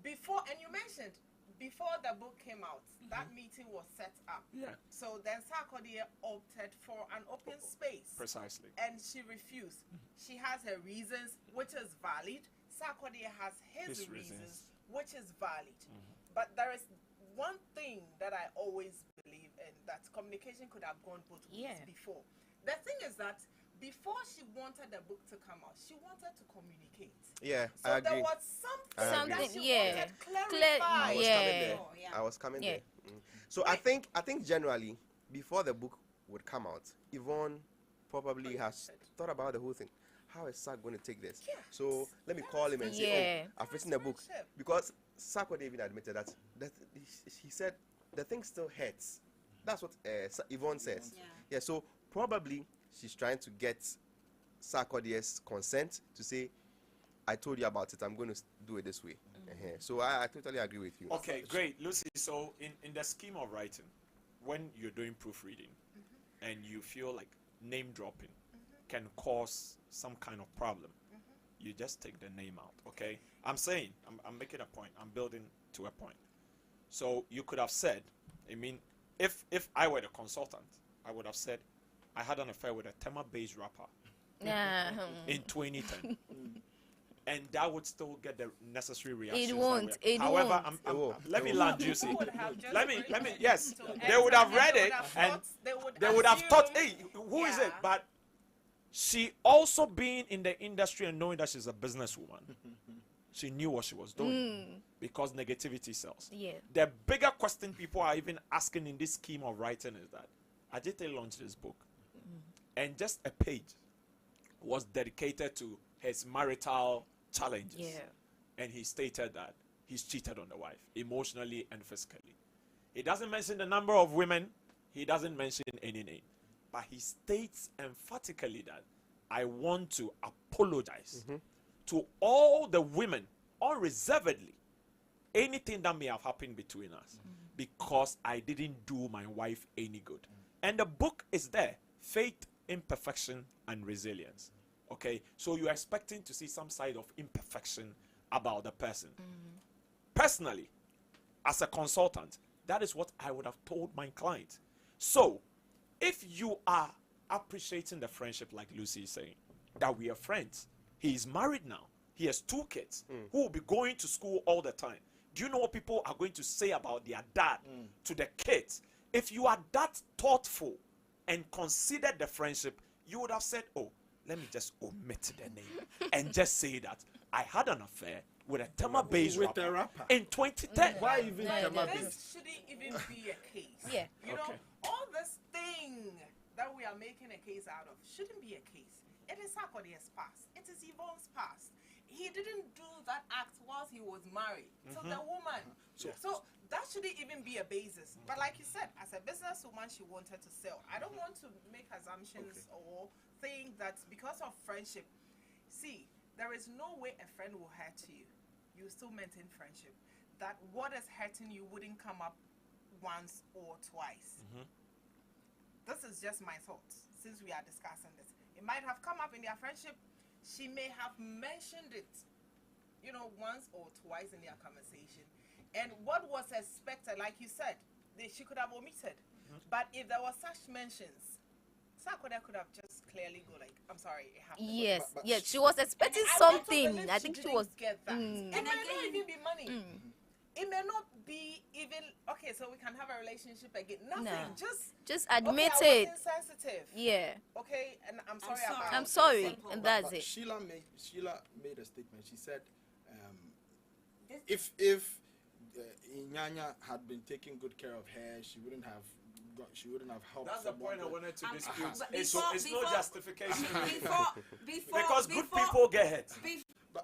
Before, and you mentioned before the book came out, that meeting was set up. Yeah. So then sarkodie opted for an open space. Precisely. And she refused. She has her reasons, which is valid. sarkodie has his reasons, which is valid. But there is one thing that I always believe in, that communication could have gone both ways Yeah. before. The thing is that before she wanted the book to come out, she wanted to communicate. Yeah, So I agree. there was something that Something, she yeah. wanted I clarified. was Yeah. coming there. Oh, yeah. I was coming Yeah. there. So I think generally before the book would come out, Yvonne probably has thought about the whole thing. How is Sark going to take this? Yeah. So let me call him and say, Yeah. "Oh, I've written the book," Friendship. because Sarkodie even admitted that he said the thing still hurts. That's what Yvonne says. Yeah. So probably she's trying to get Sarkodie's consent to say, I told you about it, I'm going to do it this way. So I totally agree with you. Okay, great. Lucy, so in the scheme of writing, when you're doing proofreading and you feel like name dropping can cause some kind of problem, you just take the name out, okay? I'm making a point. I'm building to a point. So you could have said, I mean, if I were the consultant, I would have said, I had an affair with a Tema-based rapper in 2010. And that would still get the necessary reaction. It won't. However, let me land juicy. Let me. Yes, they would have read it and they would have thought, hey, who is it? But she also being in the industry and knowing that she's a businesswoman, she knew what she was doing because negativity sells. Yeah. The bigger question people are even asking in this scheme of writing is that Ajite launched this book, and just a page was dedicated to his marital challenges. Yeah. And he stated that he's cheated on the wife, emotionally and physically. He doesn't mention the number of women, he doesn't mention any name. But he states emphatically that I want to apologize to all the women, unreservedly, anything that may have happened between us, because I didn't do my wife any good. And the book is there, Faith, Imperfection, and Resilience. Okay, so you're expecting to see some side of imperfection about the person. Personally, as a consultant, that is what I would have told my client. So, if you are appreciating the friendship, like Lucy is saying, that we are friends, he is married now, he has 2 kids who will be going to school all the time. Do you know what people are going to say about their dad to the kids? If you are that thoughtful and considered the friendship, you would have said, oh, let me just omit the name and just say that I had an affair with a Tema-based rapper in 2010. Why even This shouldn't even be a case. Yeah. You know, all this thing that we are making a case out of shouldn't be a case. It is Sarkodie's past. It is Yvonne's past. He didn't do that act whilst he was married to the woman. So that shouldn't even be a basis. But like you said, as a businesswoman, she wanted to sell. I don't want to make assumptions or think that because of friendship. See, there is no way a friend will hurt you. You still maintain friendship. That what is hurting you wouldn't come up once or twice. This is just my thoughts since we are discussing this. It might have come up in their friendship. She may have mentioned it, you know, once or twice in their conversation. And what was expected, like you said, she could have omitted. But if there were such mentions, Sarkodie could have just clearly go like, I'm sorry, it happened. Yes, But yes, she was expecting I something. I think she didn't was. get that. It may not even be money. It may not be even okay. So we can have a relationship again. Nothing. No. Just admit okay, it. I was insensitive. Yeah. Okay, and I'm sorry sorry. about. I'm sorry, Simple. and that's But it. Sheila made a statement. She said, This- if Inyanya had been taking good care of her, she wouldn't have helped. That's the someone point I with- wanted to dispute. but It's before- no justification. Because good people get hurt.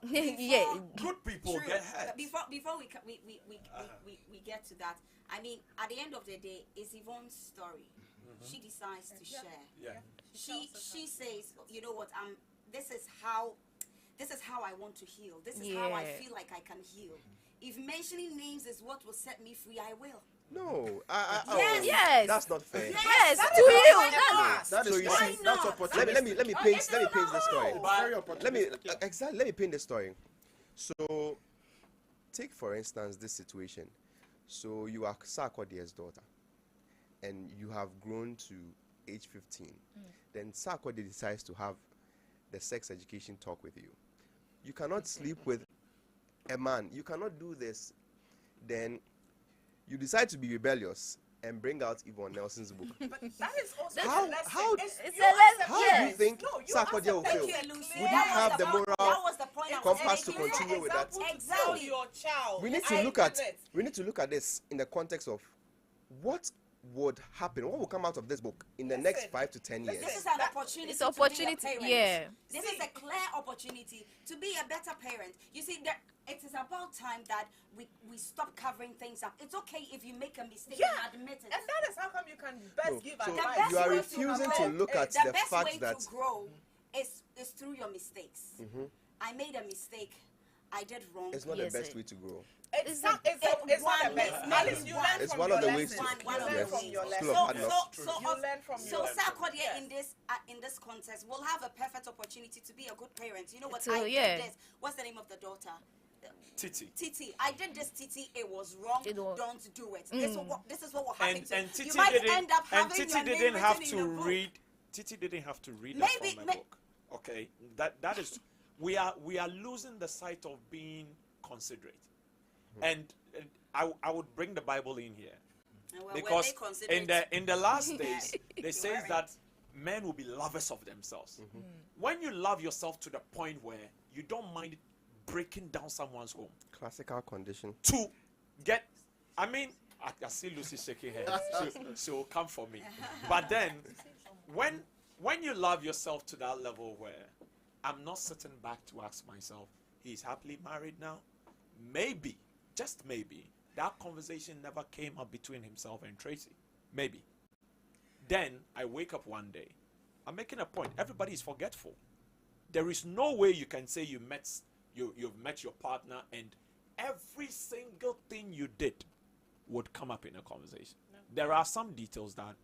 Yeah. Good people get hurt. Before we get to that, I mean, at the end of the day, it's Yvonne's story. She decides to share. Yeah. She says, you know what? This is how I want to heal. This is how I Yeah. feel like I can heal. If mentioning names is what will set me free, I will. No, Yes. that's not fair. Yes, That to is you. my That's past. That is So you why see- that's Why opportunity. Let me paint this story. Very Let me opportunistic, yeah. let me paint the story. So, take for instance this situation. So you are Sarkodie's daughter, and you have grown to age 15. Then Sarkodie decides to have the sex education talk with you. You cannot sleep with a man. You cannot do this. Then you decide to be rebellious and bring out Yvonne Nelson's book. But that is also How- a lesson. how- It's It's you a as lesson, How do you yes. think No, you Sarkodie will as a feel? parent, Lucy. clear- Would you have the That moral was the point I was compass to making. continue with that? Example to Exactly. tell your child. We need to look at this in the context of what would happen, what will come out of this book in the next Listen, 5 to 10 years. This is an opportunity. It's opportunity, To be a parent. yeah. This is a clear opportunity to be a better parent. You see, it is about time that we stop covering things up. It's okay if you make a mistake Yeah, and admit it. and that is how come you can best No, give so advice. best you are way to refusing grow- to look at the the best fact way that to grow is through your mistakes. I made a mistake. I did wrong. It's not the best way to grow. It's not the best. At least you learn It's from one your of the ways lesson. to You learn from your School lesson. of hard knocks. You learn from your So lesson. sarkodie in this context will have a perfect opportunity to be a good parent. You know what? So, I yeah. did this. What's the name of the daughter? Titi. Titi. I did this, Titi. It was wrong. Don't do it. This is what will happen. And You Titi might didn't. end up And having Titi your name didn't have written in to the book. read. Titi didn't have to read Maybe- that from a book. Okay, that is. We are losing the sight of being considerate, and I would bring the Bible in here. Well, Because were they considerate? in the last days, they say that men will be lovers of themselves. When you love yourself to the point where you don't mind breaking down someone's home Classical condition. to get, I mean, I see Lucy shaking her head. She'll come for me. But then, when you love yourself to that level where I'm not sitting back to ask myself, he's happily married now? Maybe, just maybe, that conversation never came up between himself and Tracy. Maybe. Then I wake up one day. I'm making a point. Everybody is forgetful. There is no way you can say you've met your partner and every single thing you did would come up in a conversation. No. There are some details that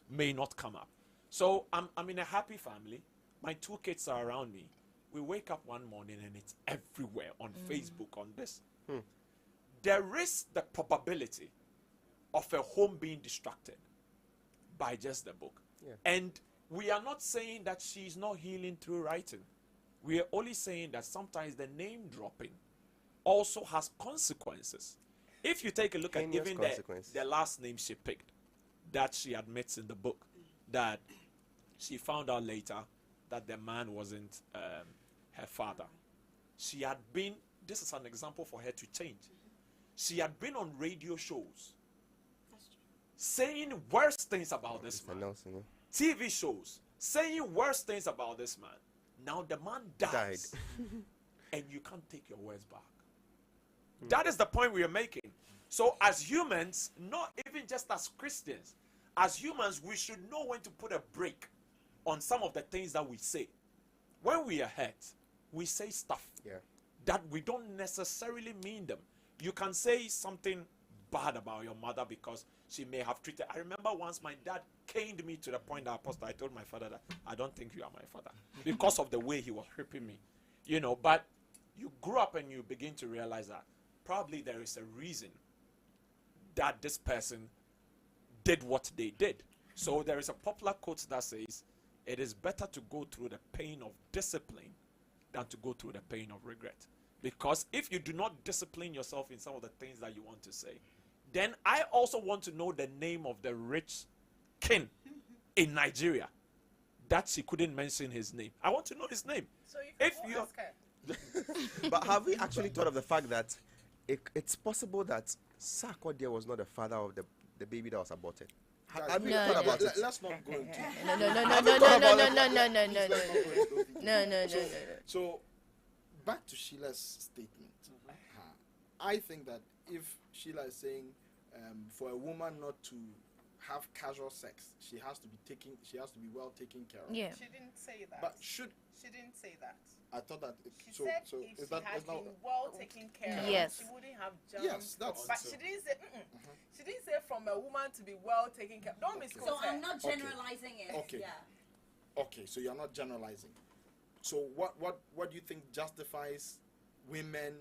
may not come up. So I'm in a happy family. My 2 kids are around me. We wake up one morning and it's everywhere on Facebook, on this. There is the probability of a home being distracted by just the book. Yeah. And we are not saying that she's not healing through writing. We are only saying that sometimes the name dropping also has consequences. If you take a look at Heinous even consequences. the last name she picked, that she admits in the book, that she found out later that the man wasn't her father. She had been, this is an example for her to change. She had been on radio shows saying worse things about this Yvonne man. Nelson, yeah. TV shows saying worse things about this man. Now the man dies and you can't take your words back. That is the point we are making. So as humans, not even just as Christians, as humans, we should know when to put a break on some of the things that we say. When we are hurt, we say stuff that we don't necessarily mean them. You can say something bad about your mother because she may have treated. I remember once my dad caned me to the point that I told my father that I don't think you are my father because of the way he was whipping me. You know, but you grew up and you begin to realize that probably there is a reason that this person did what they did. So there is a popular quote that says, it is better to go through the pain of discipline than to go through the pain of regret. Because if you do not discipline yourself in some of the things that you want to say, then I also want to know the name of the rich king in Nigeria that she couldn't mention his name. I want to know his name. So If you ask her. But have we actually thought of the fact that it's possible that sarkodie was not the father of the baby that was aborted? Have you thought about it? Let's not go into No. So, back to Sheila's statement. I think that if Sheila is saying for a woman not to have casual sex, she has to be well taken care of. Yeah. She didn't say that. But she didn't say that. I thought that. She So said is if that she had is now? been well taken care of, Yes. she wouldn't have jumped. Yes, that's. But she didn't say. She didn't say from a woman to be well taken care of. Don't misquote So her. I'm not generalizing it. Okay. Yeah. Okay, so you're not generalizing. So what do you think justifies women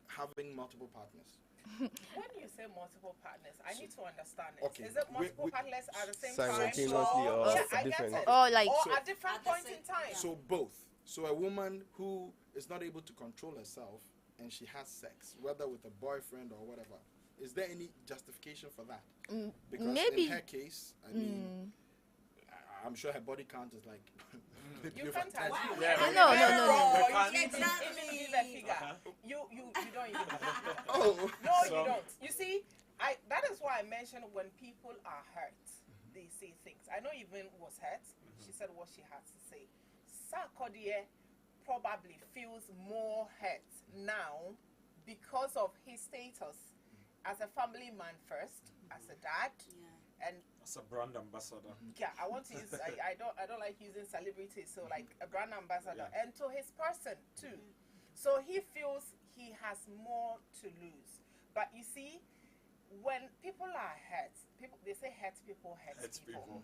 having multiple partners? When you say multiple partners, I need to understand it. Okay, Is it multiple partners at the same Simultaneously time? or Yeah, I get different? it. Or like Or at different points in time. So both. So a woman who is not able to control herself and she has sex, whether with a boyfriend or whatever, is there any justification for that? Because maybe. in her case, I mean, I'm sure her body count is like. You can't assume. No. Even give a figure. You don't even. Oh. No, you don't. You see, that is why I mentioned when people are hurt, they say things. I know Yvonne was hurt. She said what she had to say. sarkodie probably feels more hurt now because of his status as a family man first, as a dad, and As a brand ambassador. yeah, I want to use. I don't like using celebrities, so like a brand ambassador, and to his person too. So he feels he has more to lose. But you see, when people are hurt, they say hurt people hurt people.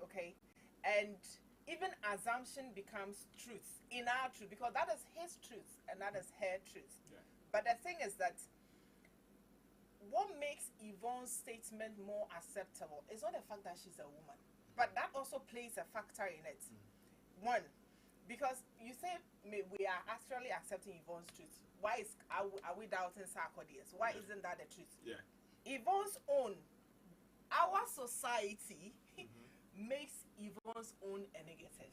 Okay, and even assumption becomes truth in our truth, because that is his truth and that is her truth. Yeah. But the thing is that what makes Yvonne's statement more acceptable is not the fact that she's a woman, but that also plays a factor in it. One, because you say we are actually accepting Yvonne's truth. Why are we doubting sarkodie's? Why isn't that the truth? Yeah. Yvonne's own, our society makes Yvonne's own a negative.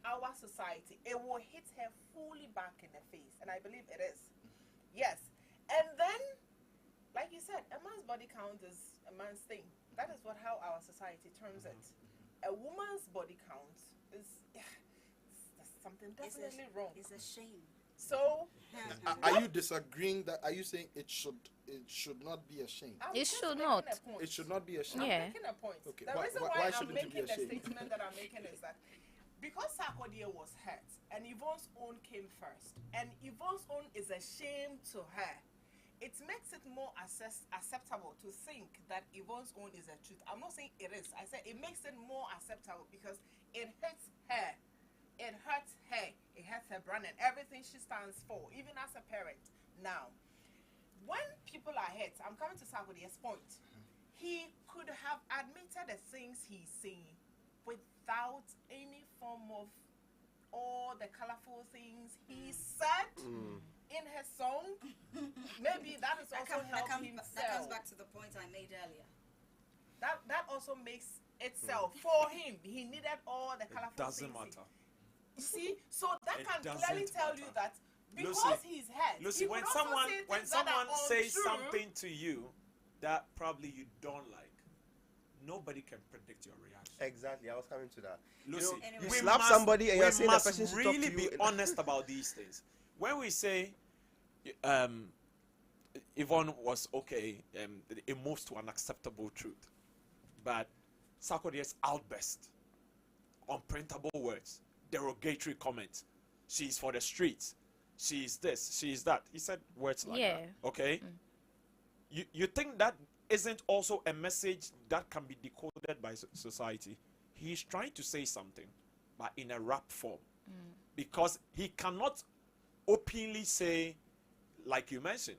Our society, it will hit her fully back in the face, and I believe it is. Yes, and then, like you said, a man's body count is a man's thing. That is how our society terms it. A woman's body count is there's something definitely wrong. It's a shame. So, Are you disagreeing that? Are you saying it should not be a shame? I'm It just should making not. a point. It should not be a shame. I'm Yeah. making a point. Okay, The why- reason why why I'm shouldn't it making be a the shame? statement that I'm making is that because sarkodie was hurt and Yvonne's own came first, and Yvonne's own is a shame to her, it makes it more acceptable to think that Yvonne's own is a truth. I'm not saying it is. I said it makes it more acceptable because it hurts her. It hurts her. It hurts her brand and everything she stands for, even as a parent. Now, when people are hurt, I'm coming to sarkodie's point. He could have admitted the things he's saying without any form of all the colorful things he said in his song. Maybe that is also helping him That comes sell. back to the point I made earlier. That also makes it sell for him. He needed all the colorful Doesn't things. matter. See, so that It can doesn't clearly tell you matter. that because Lucy, he's hurt. Lucy, he when could also someone say when things that someone are says untrue. something to you that probably you don't like, nobody can predict your reaction. Exactly, I was coming to that. Lucy, Anyway. You we slap must- somebody and we you're saying the must person should talk really to be you in- honest about these things. When we say Yvonne was okay, it moves to an acceptable truth, but sarkodie's outburst, unprintable words, derogatory comments, she's for the streets, she's this, she's that. He said words like Yeah. that. Okay, you think that isn't also a message that can be decoded by society? He's trying to say something, but in a rap form, because he cannot openly say, like you mentioned,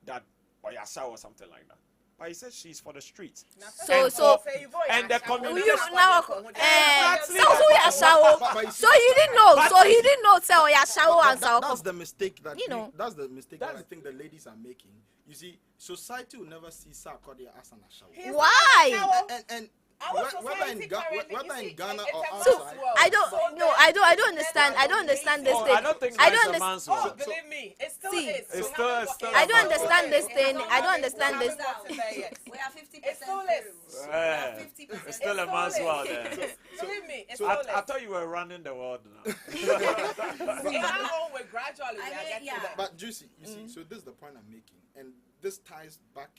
that Oyasha or something like that. But he says she's for the streets. And the community. You now, Exactly. so we are shower. But you see- So he didn't know. So he didn't know. So yeah, shower and That's shower. the mistake that You know. that's the mistake that I That's- think the ladies are making. You see, society will never see sarkodie as an ashawo. Why? And Our whether in society currently, whether you in see, Ghana it's or a man's outside, world. I don't. So No, then- I don't understand. I don't understand this Oh, thing. I don't think I that's don't a understand. man's Oh, world. believe me, it still See, is. it's We still- haven't it's got- still it a I don't hasn't man's understand gotten this there. thing. It I don't hasn't understand this. gotten there yet. We are 50% It's still is. through. Yeah. 50% It's still a man's world there. Believe me, it's so still I is. thought you were running the world now. In our own way, gradually, we I are mean, getting yeah. there. But Juicy, you see, so this is the point I'm making, and this ties back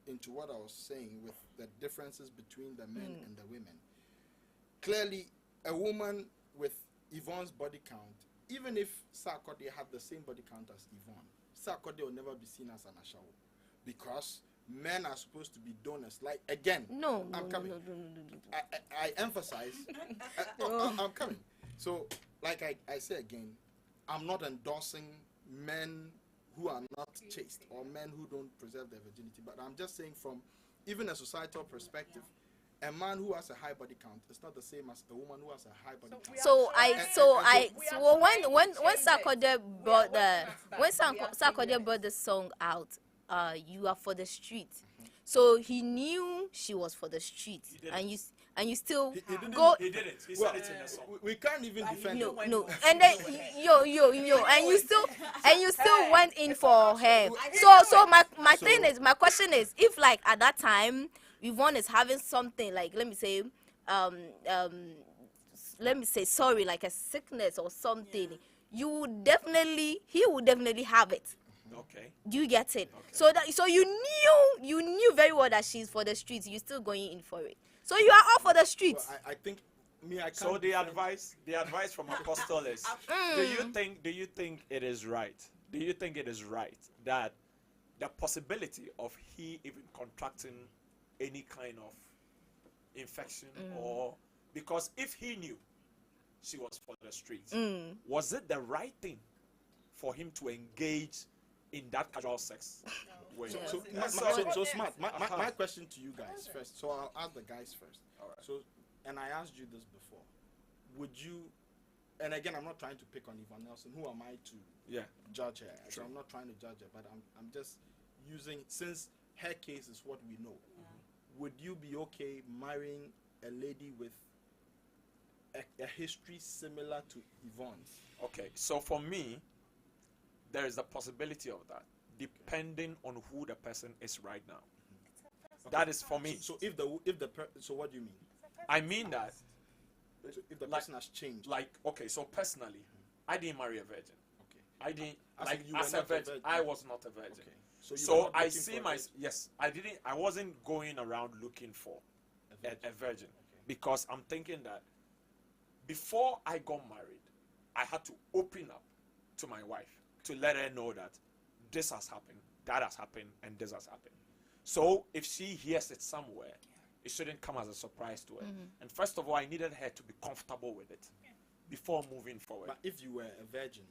into what I was saying with the differences between the men and the women. Clearly, a woman with Yvonne's body count, even if sarkodie had the same body count as Yvonne, sarkodie will never be seen as an ashawo, because men are supposed to be donors. Like again, No, I'm no, coming. no, no, no, no, no. I emphasize. I'm coming. So, like I say again, I'm not endorsing men who are not chaste or men who don't preserve their virginity, but I'm just saying from even a societal perspective, a man who has a high body count is not the same as a woman who has a high body count. When Sarkodie brought Sarkodie brought the song out, you are for the street. So he knew she was for the street, and you still He didn't- go. He did it. He Well, said it in the song. we can't even defend No, it. no, and then and you still went in for her. So my question is, if like at that time Yvonne is having something like let me say sorry, like a sickness or something, he would definitely have it. Okay. Do you get it? Okay. So you knew very well that she's for the streets. You're still going in for it. So you are all for the streets. Well, I think me. I can't. So the defend- advice from Apostle is: Do you think it is right? Do you think it is right that the possibility of he even contracting any kind of infection, or because if he knew she was for the streets, was it the right thing for him to engage in that casual sex? So smart. My question to you guys first. So I'll ask the guys first. All right. So, and I asked you this before. Would you? And again, I'm not trying to pick on Yvonne Nelson. Who am I to judge her? So I'm not trying to judge her, but I'm just using, since her case is what we know. Would you be okay marrying a lady with a history similar to Yvonne's? Okay, so for me, there is a possibility of that, depending on who the person is right now. That is for me. So so what do you mean? I mean that, So if the like- person has changed, okay, so personally, I didn't marry a virgin. okay. I didn't, As like, in you were as a not a virgin, virgin. I was not a virgin. Okay. So, you were So not I looking see for a my, virgin? yes, I wasn't going around looking for a virgin, because I'm thinking that before I got married, I had to open up to my wife to let her know that this has happened, that has happened, and this has happened. So if she hears it somewhere, it shouldn't come as a surprise to her. And first of all, I needed her to be comfortable with it before moving forward. But if you were a virgin,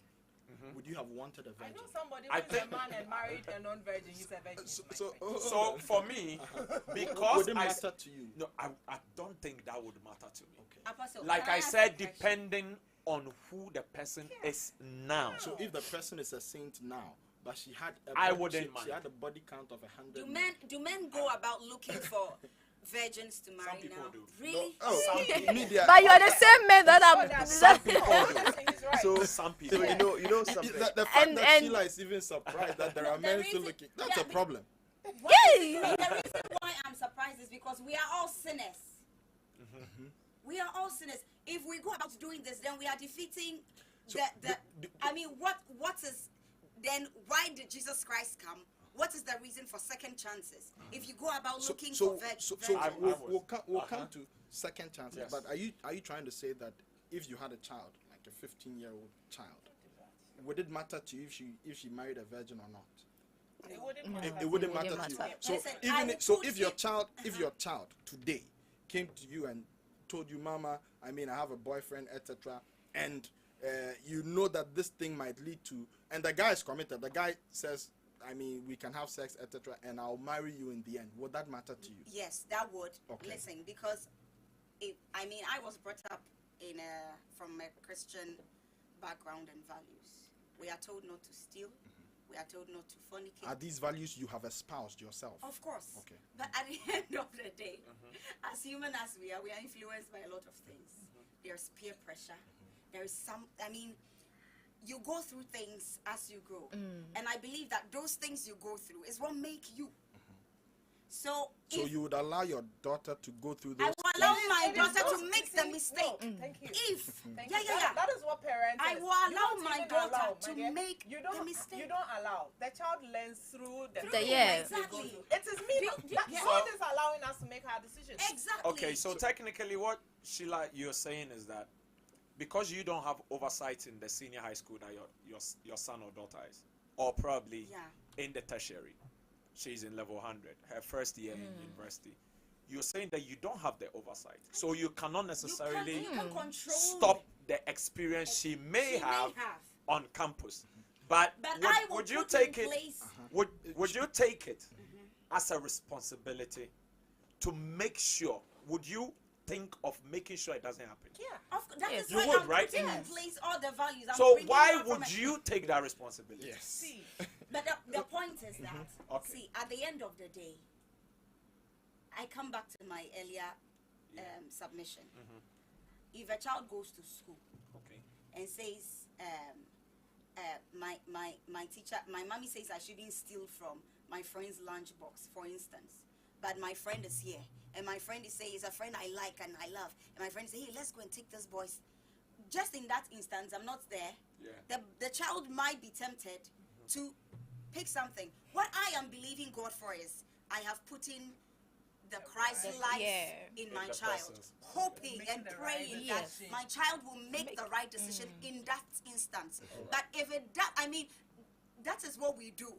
would you have wanted a I virgin? know somebody I who is a think- man and married a non-virgin. He's a virgin. So for me, because would it I matter to you? no, I don't think that would matter to me. Okay. Apostle, Like can I ask said, a question? depending on who the person is now. So if the person is a saint now, but she had I wouldn't she mind. had a body count of 100. Do men go about looking for virgins to marry people now? do. Really? Media. But you are the same man that Some people do. He's right. So, Some people. so you know something. The fact And- that and- Sheila is even surprised that there are The men still reason- looking. That's yeah, a problem. The reason why I'm surprised is because we are all sinners. We are all sinners. If we go about doing this, then we are defeating I mean, what is then? Why did Jesus Christ come? What is the reason for second chances? If you go about looking for virgins, We'll come to second chances. Yes. But are you trying to say that if you had a child, like a 15-year-old child, would it matter to you if she married a virgin or not? It wouldn't matter. It wouldn't matter to you. So Listen, I will put if your it- child today came to you and told you, Mama, I mean, I have a boyfriend, etc., and you know that this thing might lead to, and the guy is committed. The guy says, I mean, we can have sex, etc., and I'll marry you in the end. Would that matter to you? yes, that would. Okay. Listen, because I was brought up from a Christian background and values. We are told not to steal. We are told not to fornicate. Are these values you have espoused yourself? Of course. Okay. But at the end of the day, as human as we are influenced by a lot of things. There's peer pressure. There is you go through things as you grow. And I believe that those things you go through is what make you. So if you would allow your daughter to go through I those will allow things? my It is daughter not- to make see, the mistake. no, thank you. If Thank yeah, you. yeah, yeah. That is what parents. I is. will You allow don't my even daughter allow, to my dear. make You don't, the mistake. You don't allow. The child learns through the The- yeah. Exactly. It is me. Yeah. God is allowing us to make our decisions. Exactly. Okay, so technically what Sheila you're saying is that because you don't have oversight in the senior high school that your son or daughter is, or probably in the tertiary, she's in level 100, her first year in university, you're saying that you don't have the oversight, so you cannot necessarily you can control stop the experience she may have on campus. But I will would you put take in it? place- Would you take it as a responsibility to make sure? Would you think of making sure it doesn't happen? Yeah. That Yes. is You why would, I'm right? putting in place all the values. I'm So bringing why them from would a- you take that responsibility? Yes. See. But the point is that, Okay. see, at the end of the day, I come back to my earlier submission. If a child goes to school Okay. and says, my teacher, my mommy says I shouldn't steal from my friend's lunchbox, for instance, but my friend is here, and my friend is saying, it's a friend I like and I love, and my friend says, hey, let's go and take this boy's. Just in that instance, I'm not there. Yeah. The child might be tempted to pick something. What I am believing God for is I have put in the Christ life in my child, hoping and praying that my child will make the right decision in that instance. But if it does, I mean, that is what we do.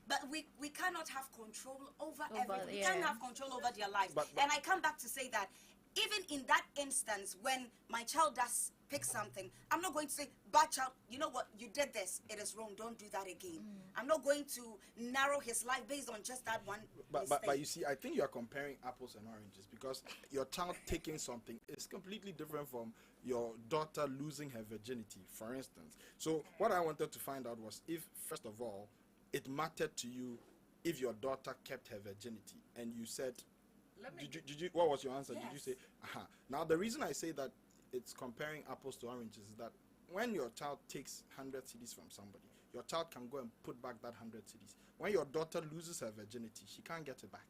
But we cannot have control over everything. We can't have control over their lives. And I come back to say that even in that instance, when my child does pick something, I'm not going to say, bad child, you know what, you did this, it is wrong, don't do that again. I'm not going to narrow his life based on just that one mistake. But you see, I think you are comparing apples and oranges, because your child taking something is completely different from your daughter losing her virginity, for instance. So what I wanted to find out was if, first of all, it mattered to you if your daughter kept her virginity, and you said, did you what was your answer? Yes. Did you say, Now the reason I say that it's comparing apples to oranges is that when your child takes 100 cedis from somebody, your child can go and put back that 100 cedis. When your daughter loses her virginity, she can't get it back.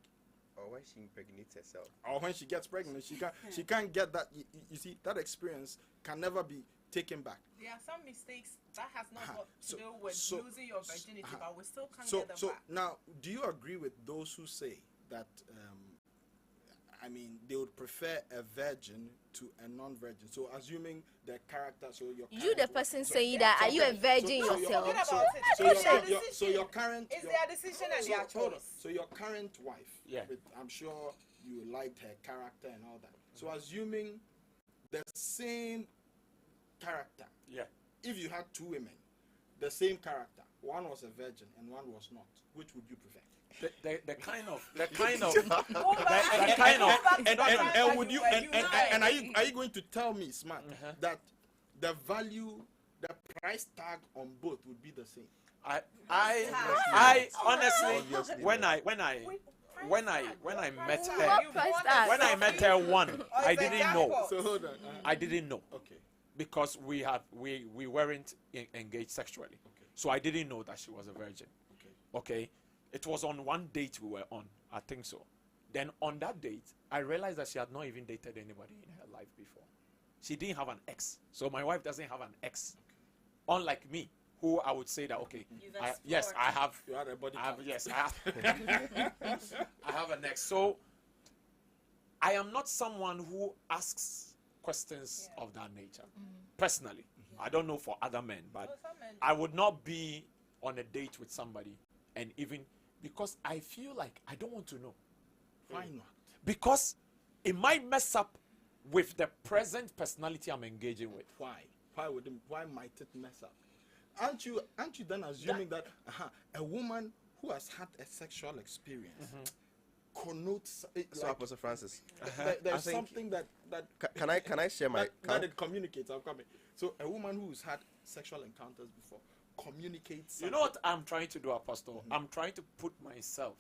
Or when she impregnates herself. Or when she gets pregnant, she can't get that. You see, that experience can never be taken back. There are some mistakes that has not got to do with losing your virginity, but we still can't get them back. Now, do you agree with those who say that I mean, they would prefer a virgin to a non-virgin? So assuming the character, you the person saying that, are you a virgin yourself? So your current, it's their decision and their choice. So your current wife, I'm sure you liked her character and all that. So assuming the same character, if you had two women, the same character, one was a virgin and one was not, which would you prefer? The kind of and would you and are you going to tell me, smart, that the value, the price tag on both would be the same? I honestly, when I met her one, I didn't know. So hold on. I didn't know. Okay. Because we weren't engaged sexually. Okay. So I didn't know that she was a virgin. Okay. It was on one date we were on, I think so. Then on that date, I realized that she had not even dated anybody in her life before. She didn't have an ex. So my wife doesn't have an ex. Unlike me, who I would say that, okay, yes, I have. You had a body count. Yes, I have. I have an ex. So I am not someone who asks questions of that nature. Personally, I don't know for other men, but I would not be on a date with somebody and even because I feel like I don't want to know. Why not? Because it might mess up with the present personality I'm engaging with. Why? Why might it mess up? Aren't you then assuming that a woman who has had a sexual experience connotes it? So, Apostle Francis, there's something that can I share my that it communicates. I'm coming. So a woman who's had sexual encounters before communicates. You know what I'm trying to do, Apostle? I'm trying to put myself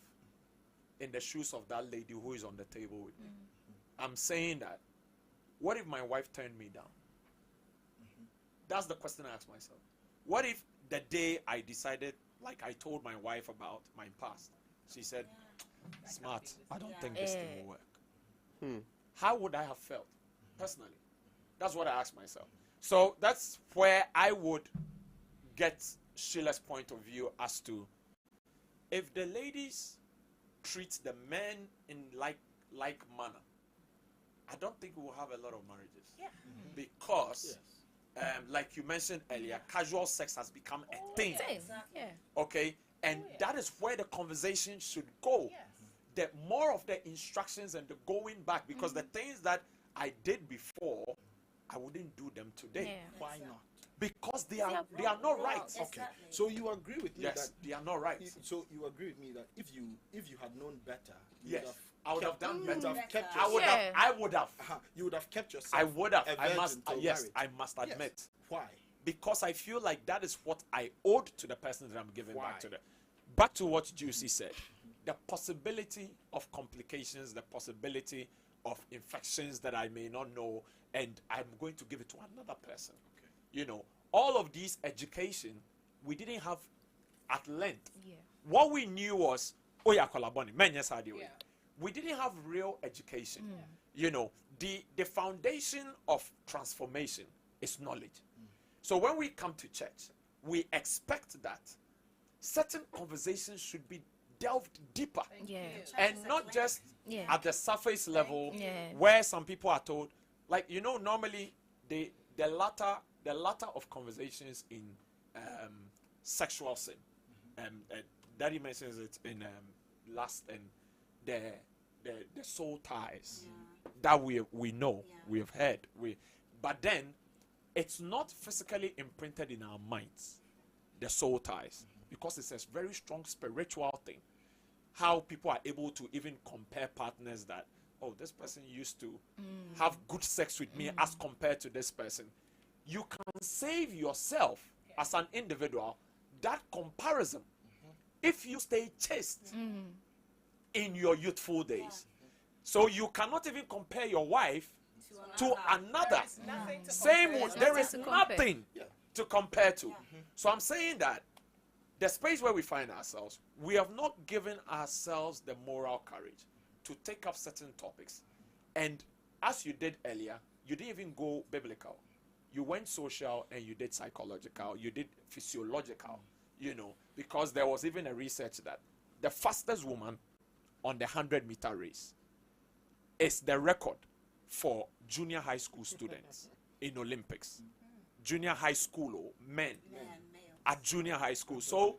in the shoes of that lady who is on the table with me. I'm saying that, what if my wife turned me down? That's the question I ask myself. What if the day I decided, like I told my wife about my past, she said, smart, I don't think this thing will work. How would I have felt personally? That's what I ask myself. So that's where I would get Sheila's point of view as to if the ladies treat the men in like manner, I don't think we will have a lot of marriages. Because like you mentioned earlier, casual sex has become a thing. Okay, and that is where the conversation should go. The more of the instructions and the going back, because the things that I did before, I wouldn't do them today. Why not? Because they are not right. Okay, so you agree with me that they are not right. So you agree with me that if you had known better, I would have done better. I would have. You would have kept yourself. I would have. I must admit. Why? Because I feel like that is what I owed to the person that I'm giving back to them. Back to what Juicy said. The possibility of complications, the possibility of infections that I may not know, and I'm going to give it to another person. Okay. You know, all of these education, we didn't have at length. What we knew was, we didn't have real education. You know, the foundation of transformation is knowledge. So when we come to church, we expect that certain conversations should be delved deeper. Yeah. And not just Yeah. at the surface level Yeah. where some people are told, like, normally the latter of conversations in sexual sin, Daddy mentions it in lust and the soul ties that we know, we have heard, but then it's not physically imprinted in our minds, the soul ties, because it's a very strong spiritual thing. How people are able to even compare partners that, oh, this person used to have good sex with me as compared to this person. You can save yourself as an individual that comparison if you stay chaste in your youthful days. So you cannot even compare your wife to another. There is nothing to compare to. So I'm saying that the space where we find ourselves, we have not given ourselves the moral courage to take up certain topics. And as you did earlier, you didn't even go biblical. You went social and you did psychological, you did physiological, because there was even a research that the fastest woman on the 100-meter race is the record for junior high school students in Olympics. Junior high school men at junior high school. So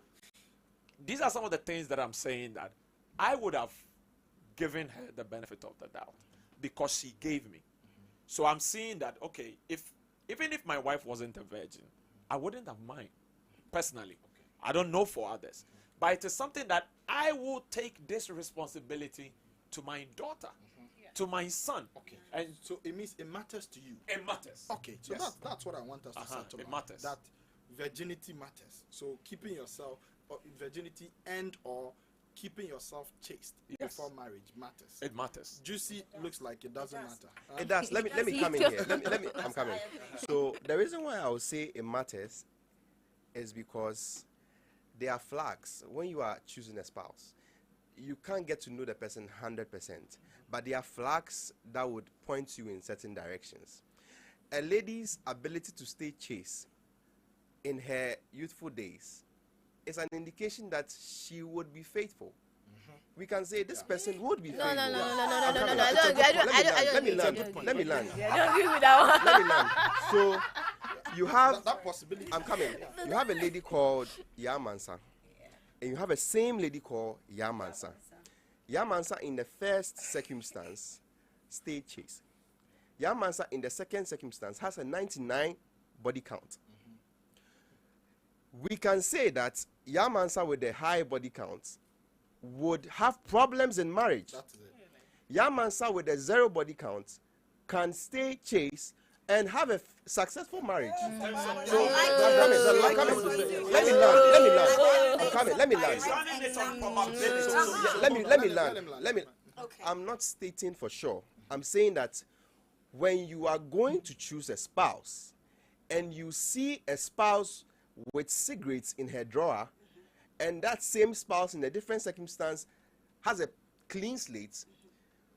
these are some of the things that I'm saying that I would have given her the benefit of the doubt because she gave me. So I'm seeing that, okay, even if my wife wasn't a virgin, I wouldn't have mind personally. I don't know for others, but it is something that I will take this responsibility to my daughter, to my son. Okay. And so it means it matters to you. It matters. Okay. So that's what I want us to settle it on. matters. That virginity matters. So keeping yourself virginity or keeping yourself chaste before marriage matters. It matters. Juicy looks like it doesn't matter. It does. Let me come in here. I'm coming. So the reason why I would say it matters is because there are flags when you are choosing a spouse. You can't get to know the person 100%, but there are flags that would point you in certain directions. A lady's ability to stay chaste in her youthful days is an indication that she would be faithful. We can say this person would be faithful. No. Let me land. Don't give me that one. Let me land. So you have that possibility. I'm coming. You have a lady called Yamansa, and you have a same lady called Yamansa. Yamansa in the first circumstance stayed chaste. Yamansa in the second circumstance has a 99 body count. We can say that Yamansa with a high body count would have problems in marriage. That's it. Yamansa with a 0 body count can stay chaste and have a successful marriage. So, I'm coming. Let me land. I'm coming. Let me land. Okay. I'm not stating for sure. I'm saying that when you are going to choose a spouse and you see a spouse with cigarettes in her drawer, and that same spouse in a different circumstance has a clean slate,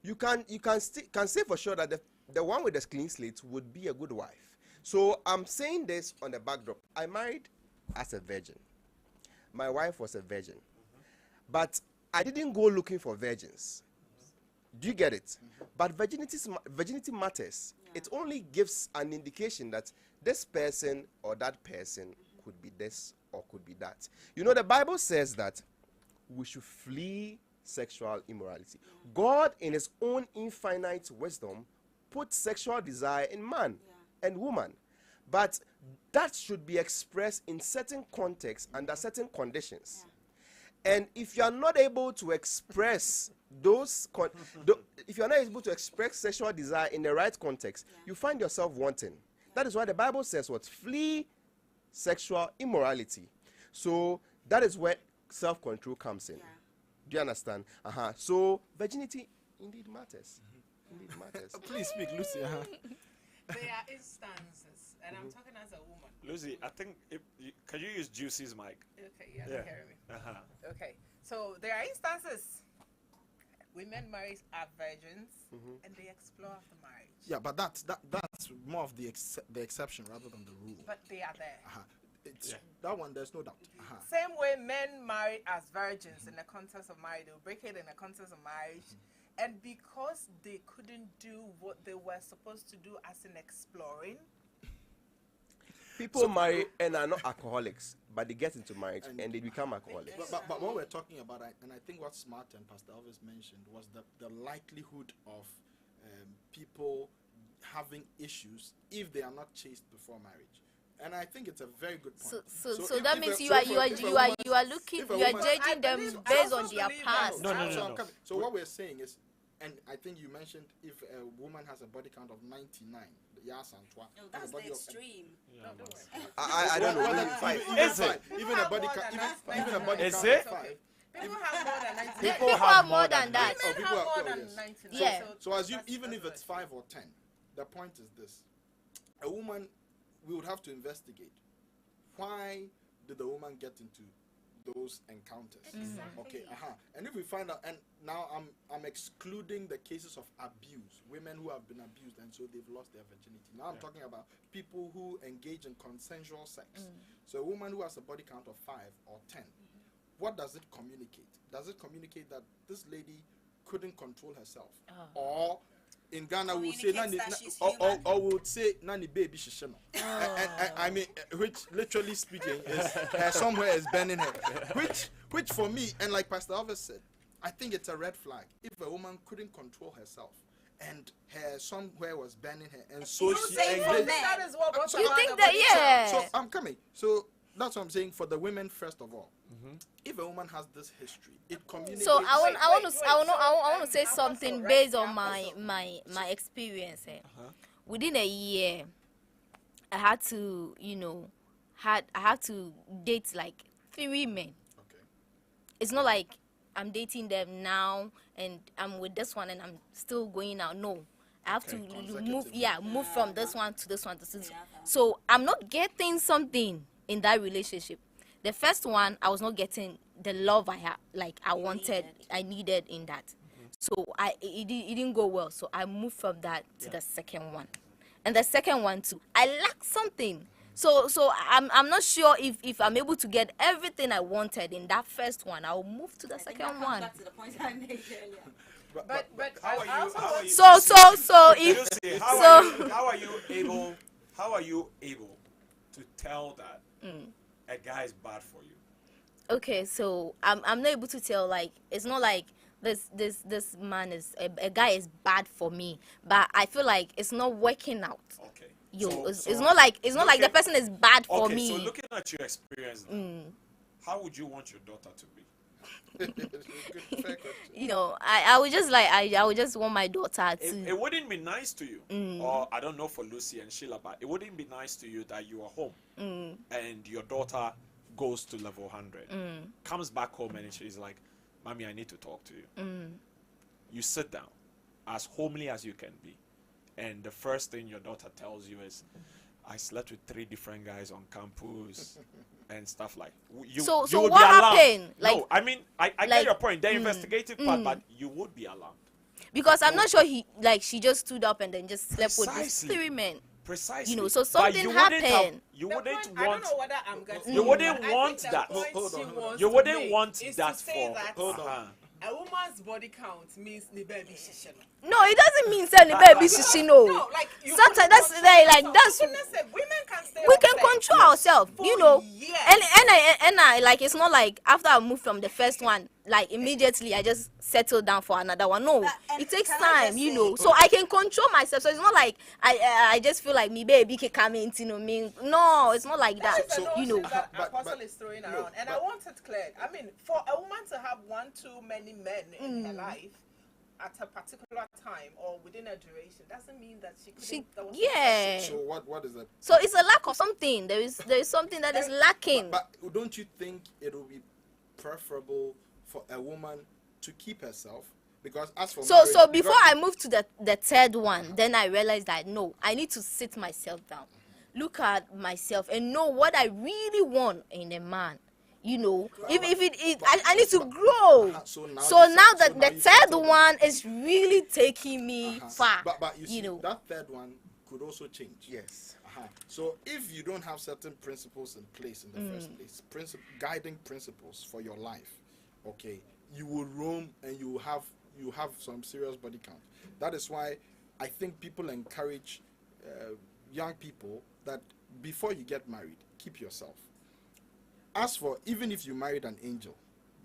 you can say for sure that the one with the clean slate would be a good wife. So I'm saying this on the backdrop. I married as a virgin. My wife was a virgin. But I didn't go looking for virgins. Do you get it? But virginity matters. It only gives an indication that this person or that person could be this or could be that. The Bible says that we should flee sexual immorality. God, in his own infinite wisdom, put sexual desire in man and woman. But that should be expressed in certain contexts under certain conditions. And if you are not able to express if you are not able to express sexual desire in the right context, you find yourself wanting. That is why the Bible says what? Flee sexual immorality. So that is where self-control comes in. Do you understand? So virginity indeed matters. Indeed matters. Please speak, Lucy. There are instances, and I'm talking as a woman. Lucy, I think can you use Juicy's mic? Okay, you're not hearing me. Okay, so there are instances women married are virgins and they explore after marriage. Yeah, but that's more of the exception rather than the rule. But they are there. That one, there's no doubt. Same way men marry as virgins in the context of marriage, they'll break it in the context of marriage. And because they couldn't do what they were supposed to do as in exploring. People marry and are not alcoholics, but they get into marriage and they become alcoholics. But what we're talking about, and I think what Smart and Pastor Elvis mentioned, was the likelihood of people having issues if they are not chaste before marriage. And I think it's a very good point. So that means you are judging them based on their past. No. So what we're saying is, and I think you mentioned if a woman has a body count of 99, that's the extreme. I don't know. Is it? Even a body count. Even a body Is count it? of 5. People have more than 99. People have more than that. Women have more than 99. Yeah. So even if it's 5 or 10, the point is this: a woman, we would have to investigate why did the woman get into those encounters. Okay, and if we find out, and now I'm excluding the cases of abuse, women who have been abused and so they've lost their virginity. Now I'm talking about people who engage in consensual sex. So a woman who has a body count of 5 or 10, what does it communicate? Does it communicate that this lady couldn't control herself, or in Ghana we would say nani, or we would say nani baby shishano. I mean, which literally speaking is somewhere is burning her. Which for me, and like Pastor Elvis said, I think it's a red flag if a woman couldn't control herself and her somewhere was burning her, and so she engaged. That is what brought You think that, So I'm coming. So that's what I'm saying for the women first of all. If a woman has this history, it communicates. So I want to say something based on my experience. Within a year, I had to date like 3 men. Okay. It's not like I'm dating them now and I'm with this one and I'm still going out. No, I have to move from this one to this one to this. So I'm not getting something in that relationship. The first one, I was not getting the love I needed in that. So it didn't go well. So I moved from that to the second one, and the second one too, I lacked something. So I'm not sure if I'm able to get everything I wanted in that first one. I'll move to the second one. Back to the point I made earlier. But how are you? How are you able to tell that a guy is bad for you? Okay, so I'm not able to tell. Like, it's not like this man is a guy is bad for me, but I feel like it's not working out. Okay. It's not like the person is bad for me. So looking at your experience, how would you want your daughter to be? Fair question. I would just want my daughter to. It wouldn't be nice to you, or I don't know for Lucy and Sheila, but it wouldn't be nice to you that you are home and your daughter goes to level 100, comes back home and she's like, "Mommy, I need to talk to you." You sit down, as homely as you can be, and the first thing your daughter tells you is, "I slept with 3 different guys on campus." And stuff like you. So what happened? No, I mean, I get your point. The investigative part, but you would be alarmed because I'm not sure she just stood up and then just slept with these 3 men. Precisely. So something happened. You wouldn't want. I don't know whether I'm getting. You wouldn't want that. Hold on. You wouldn't want that for. Hold on. A woman's body count means the baby shishino. No, it doesn't mean saying the baby shishino. No, like sometimes that's women can stay. We can control ourselves, Yes. And I like, it's not like after I moved from the first one, like immediately I just settle down for another one. No, it takes time, so I can control myself. So it's not like I just feel like me baby can come in, me. No, it's not like that, That Apostle is throwing around, and I want it cleared. I mean, for a woman to have one too many men in her life at a particular time or within a duration doesn't mean that she couldn't. So what is that? So it's a lack of something. There is something that is lacking. But don't you think it will be preferable for a woman to keep herself? Because as for so before I moved to the third one, then I realized that no, I need to sit myself down, look at myself, and know what I really want in a man. I need to grow. So now that the third one is really taking me far. But you see, that third one could also change. Yes. So if you don't have certain principles in place in the first place, guiding principles for your life, okay, you will roam and you have some serious body count. That is why I think people encourage young people that before you get married, keep yourself. As for even if you married an angel,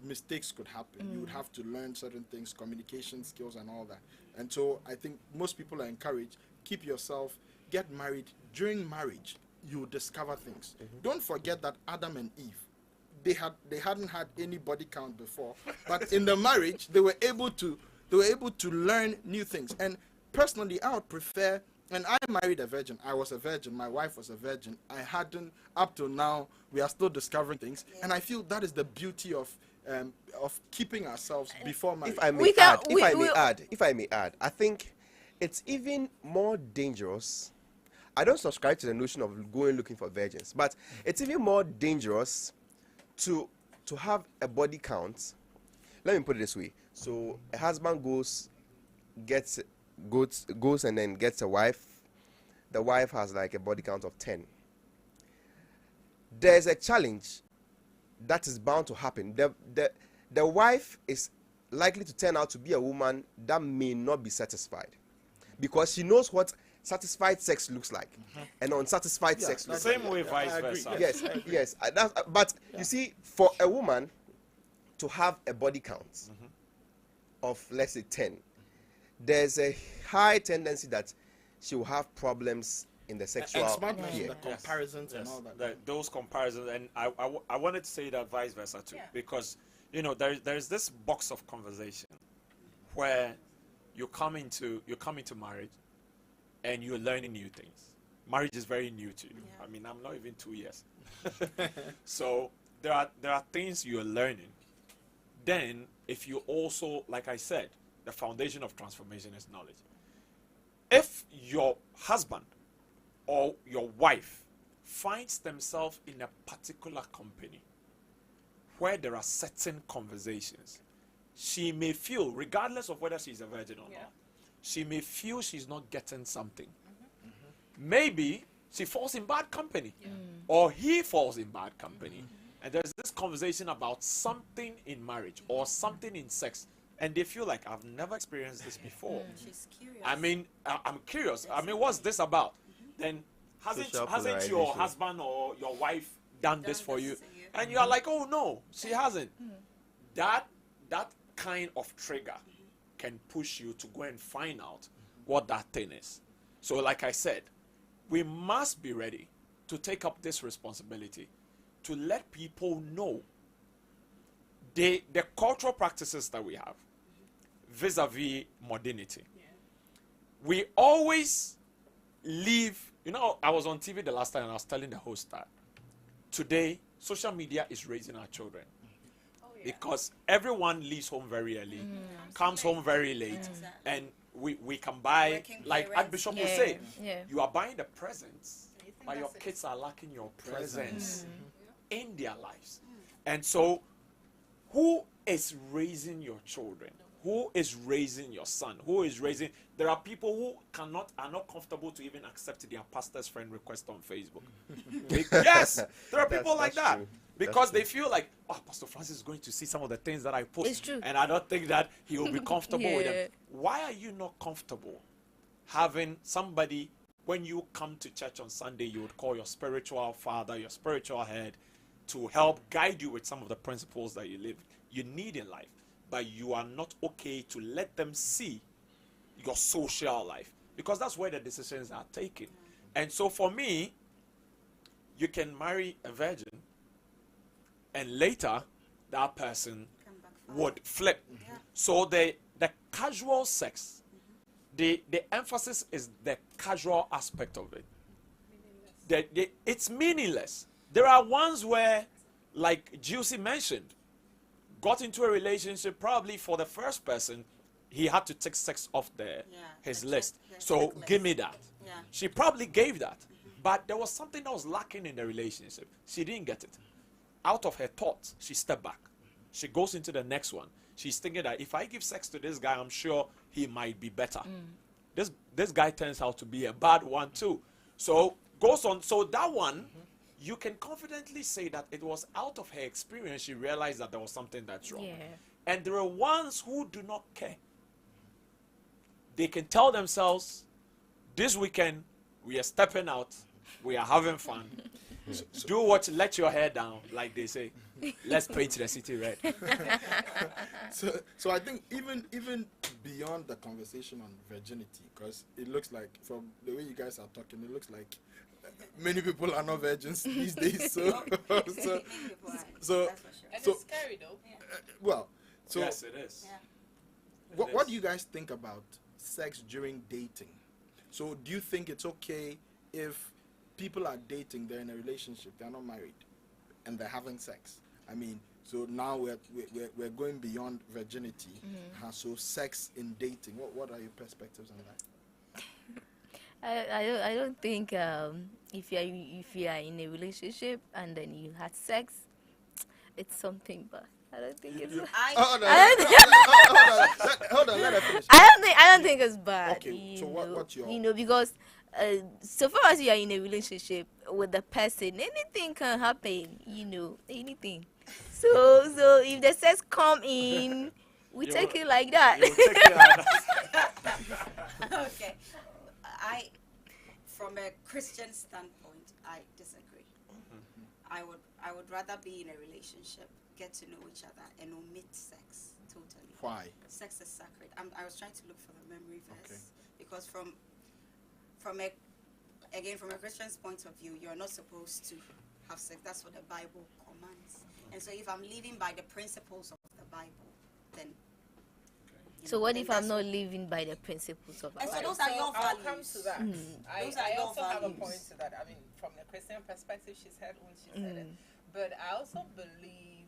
mistakes could happen. You would have to learn certain things, communication skills and all that. And so I think most people are encouraged, keep yourself, get married. During marriage, you discover things. Don't forget that Adam and Eve, they hadn't had any body count before, but in the marriage they were able to learn new things. And personally, I would prefer, and I married a virgin. I was a virgin. My wife was a virgin. I hadn't, up till now, we are still discovering things. And I feel that is the beauty of keeping ourselves before marriage. If I may add, I think it's even more dangerous. I don't subscribe to the notion of going looking for virgins, but it's even more dangerous to have a body count. Let me put it this way. So a husband goes and then gets a wife. The wife has like a body count of 10. There's a challenge that is bound to happen. The wife is likely to turn out to be a woman that may not be satisfied, because she knows what satisfied sex looks like and unsatisfied sex looks Same like. way, vice versa. Yes. But you see, for a woman to have a body count of, let's say, 10, there's a high tendency that she will have problems in the sexual and the comparisons and all that. Those comparisons, and I wanted to say that vice versa too, because there's this box of conversation where you come into marriage and you're learning new things. Marriage is very new to you. I mean, I'm not even 2 years. So there are things you're learning. Then, if you also, like I said, the foundation of transformation is knowledge. If your husband or your wife finds themselves in a particular company where there are certain conversations, she may feel, regardless of whether she's a virgin or not, she may feel she's not getting something. Maybe she falls in bad company, or he falls in bad company. And there's this conversation about something in marriage or something in sex, and they feel like, I've never experienced this before. She's curious. I mean, I'm curious. I mean, what's this about? Then hasn't your husband or your wife done this for you? And you are like, oh no, she hasn't. That kind of trigger can push you to go and find out what that thing is. So like I said, we must be ready to take up this responsibility to let people know the cultural practices that we have vis-a-vis modernity. We always leave, I was on TV the last time and I was telling the host that today social media is raising our children. Because everyone leaves home very early, comes home very late, and we can buy, like Archbishop will say, you are buying the presents, but your kids are lacking your presence in their lives. And so, who is raising your children? Who is raising your son? Who is raising? There are people who are not comfortable to even accept their pastor's friend request on Facebook. Yes, there are people like that. True. Because they feel like, Pastor Francis is going to see some of the things that I post. It's true. And I don't think that he will be comfortable with them. Why are you not comfortable having somebody, when you come to church on Sunday, you would call your spiritual father, your spiritual head, to help guide you with some of the principles that you need in life. But you are not okay to let them see your social life. Because that's where the decisions are taken. And so for me, you can marry a virgin, and later that person would flip. So the casual sex, the emphasis is the casual aspect of it. It's meaningless. There are ones where, like Juicy mentioned, got into a relationship, probably for the first person, he had to take sex off his list. So give me that. She probably gave that. But there was something that was lacking in the relationship. She didn't get it. Out of her thoughts, she stepped back. She goes into the next one. She's thinking that if I give sex to this guy, I'm sure he might be better. This guy turns out to be a bad one too. So goes on. So that one, you can confidently say that it was out of her experience she realized that there was something that's wrong. Yeah. And there are ones who do not care. They can tell themselves, this weekend we are stepping out, we are having fun. Do what, let your hair down, like they say. Let's paint the city red. So I think even beyond the conversation on virginity, because it looks like from the way you guys are talking, it looks like many people are not virgins these days. So And it's scary though. well, so Yes, it is. Yeah. what do you guys think about sex during dating? So do you think it's okay if people are dating, they're in a relationship, they're not married, and they're having sex? I mean, so now we're going beyond virginity. So sex in dating. What are your perspectives on that? I don't think if you are in a relationship and then you had sex, it's something bad. I don't think it's. Hold on, let her finish. I don't think it's bad. Okay, so what's your... because so far as you are in a relationship with the person, anything can happen. Anything. So if the sex come in, we take it like that. Okay. From a Christian standpoint, I disagree. I would rather be in a relationship, get to know each other, and omit sex totally. Why? Sex is sacred. I was trying to look for the memory verse because from a Christian's point of view, you're not supposed to have sex. That's what the Bible commands. And so if I'm living by the principles of the Bible, then... So what if I'm not living by the principles of the And so Bible? those are your I'll values. come to that. Those are I your also have a values. point to that. I mean, from the Christian perspective, she said when she said it. But I also believe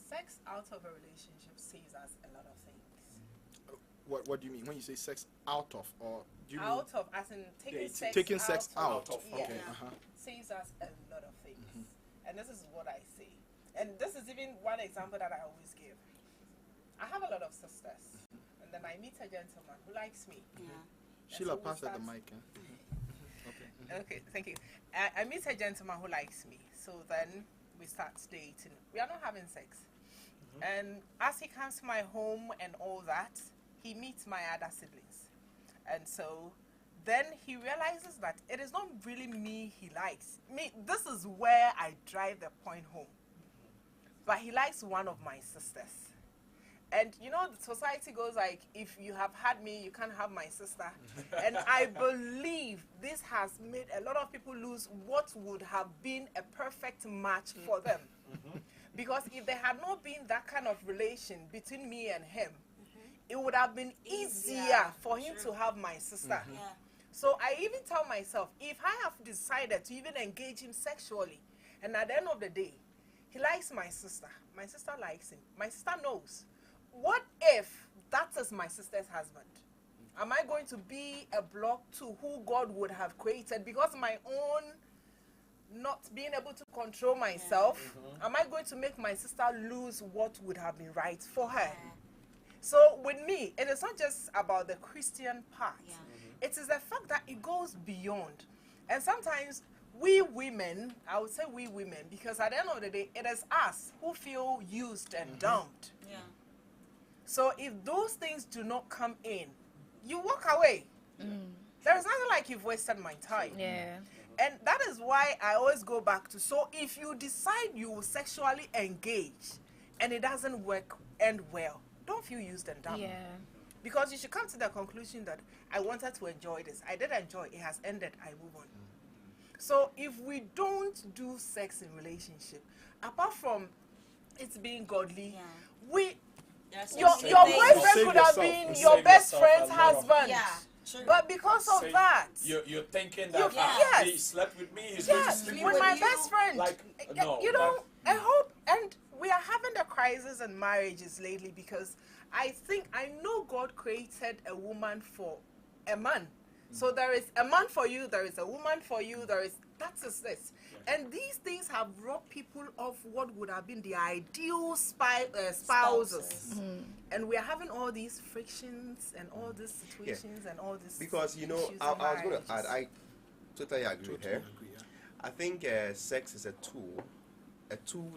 sex out of a relationship saves us a lot of things. What do you mean when you say sex out of, or do you Out of, as in taking sex taking sex out? of, Okay. yeah, saves us a lot of things. And this is what I say. And this is even one example that I always give. I have a lot of sisters, and then I meet a gentleman who likes me. Yeah. Sheila, so we pass her the start- mic. Okay, thank you. I meet a gentleman who likes me, so then we start dating. We are not having sex. And as he comes to my home and all that, he meets my other siblings. And so then he realizes that it is not really me he likes. This is where I drive the point home. But he likes one of my sisters. And the society goes like, if you have had me, you can't have my sister. And I believe this has made a lot of people lose what would have been a perfect match for them. Because if there had not been that kind of relation between me and him, it would have been easier for him to have my sister. Yeah. So I even tell myself, if I have decided to even engage him sexually, and at the end of the day, he likes my sister likes him, my sister knows. What if that is my sister's husband? Am I going to be a block to who God would have created because my own not being able to control myself? Am I going to make my sister lose what would have been right for her? So with me, it is not just about the Christian part. It is the fact that it goes beyond. And sometimes we women, I would say we women, because at the end of the day, it is us who feel used and dumped. Yeah. So if those things do not come in, you walk away. There is nothing like you've wasted my time. Yeah. And that is why I always go back to, so if you decide you will sexually engage and it doesn't end well, don't feel used and dumped. Yeah. Because you should come to the conclusion that I wanted to enjoy this. I did enjoy it. It has ended. I move on. So if we don't do sex in relationship, apart from it's being godly, your boyfriend could have been your best friend's husband. Yeah. True. But because of that, You're thinking that yes. he slept with me, he's going to yes, sleep with with my you. best friend. Like, no. I hope, and we are having the crisis in marriages lately because I know God created a woman for a man. So there is a man for you, there is a woman for you, that is this. And these things have robbed people of what would have been the ideal spouses. And we are having all these frictions and all these situations and all this. Because, issues I in was going to marriages. add, totally agree with her. Agree, yeah. I think sex is a tool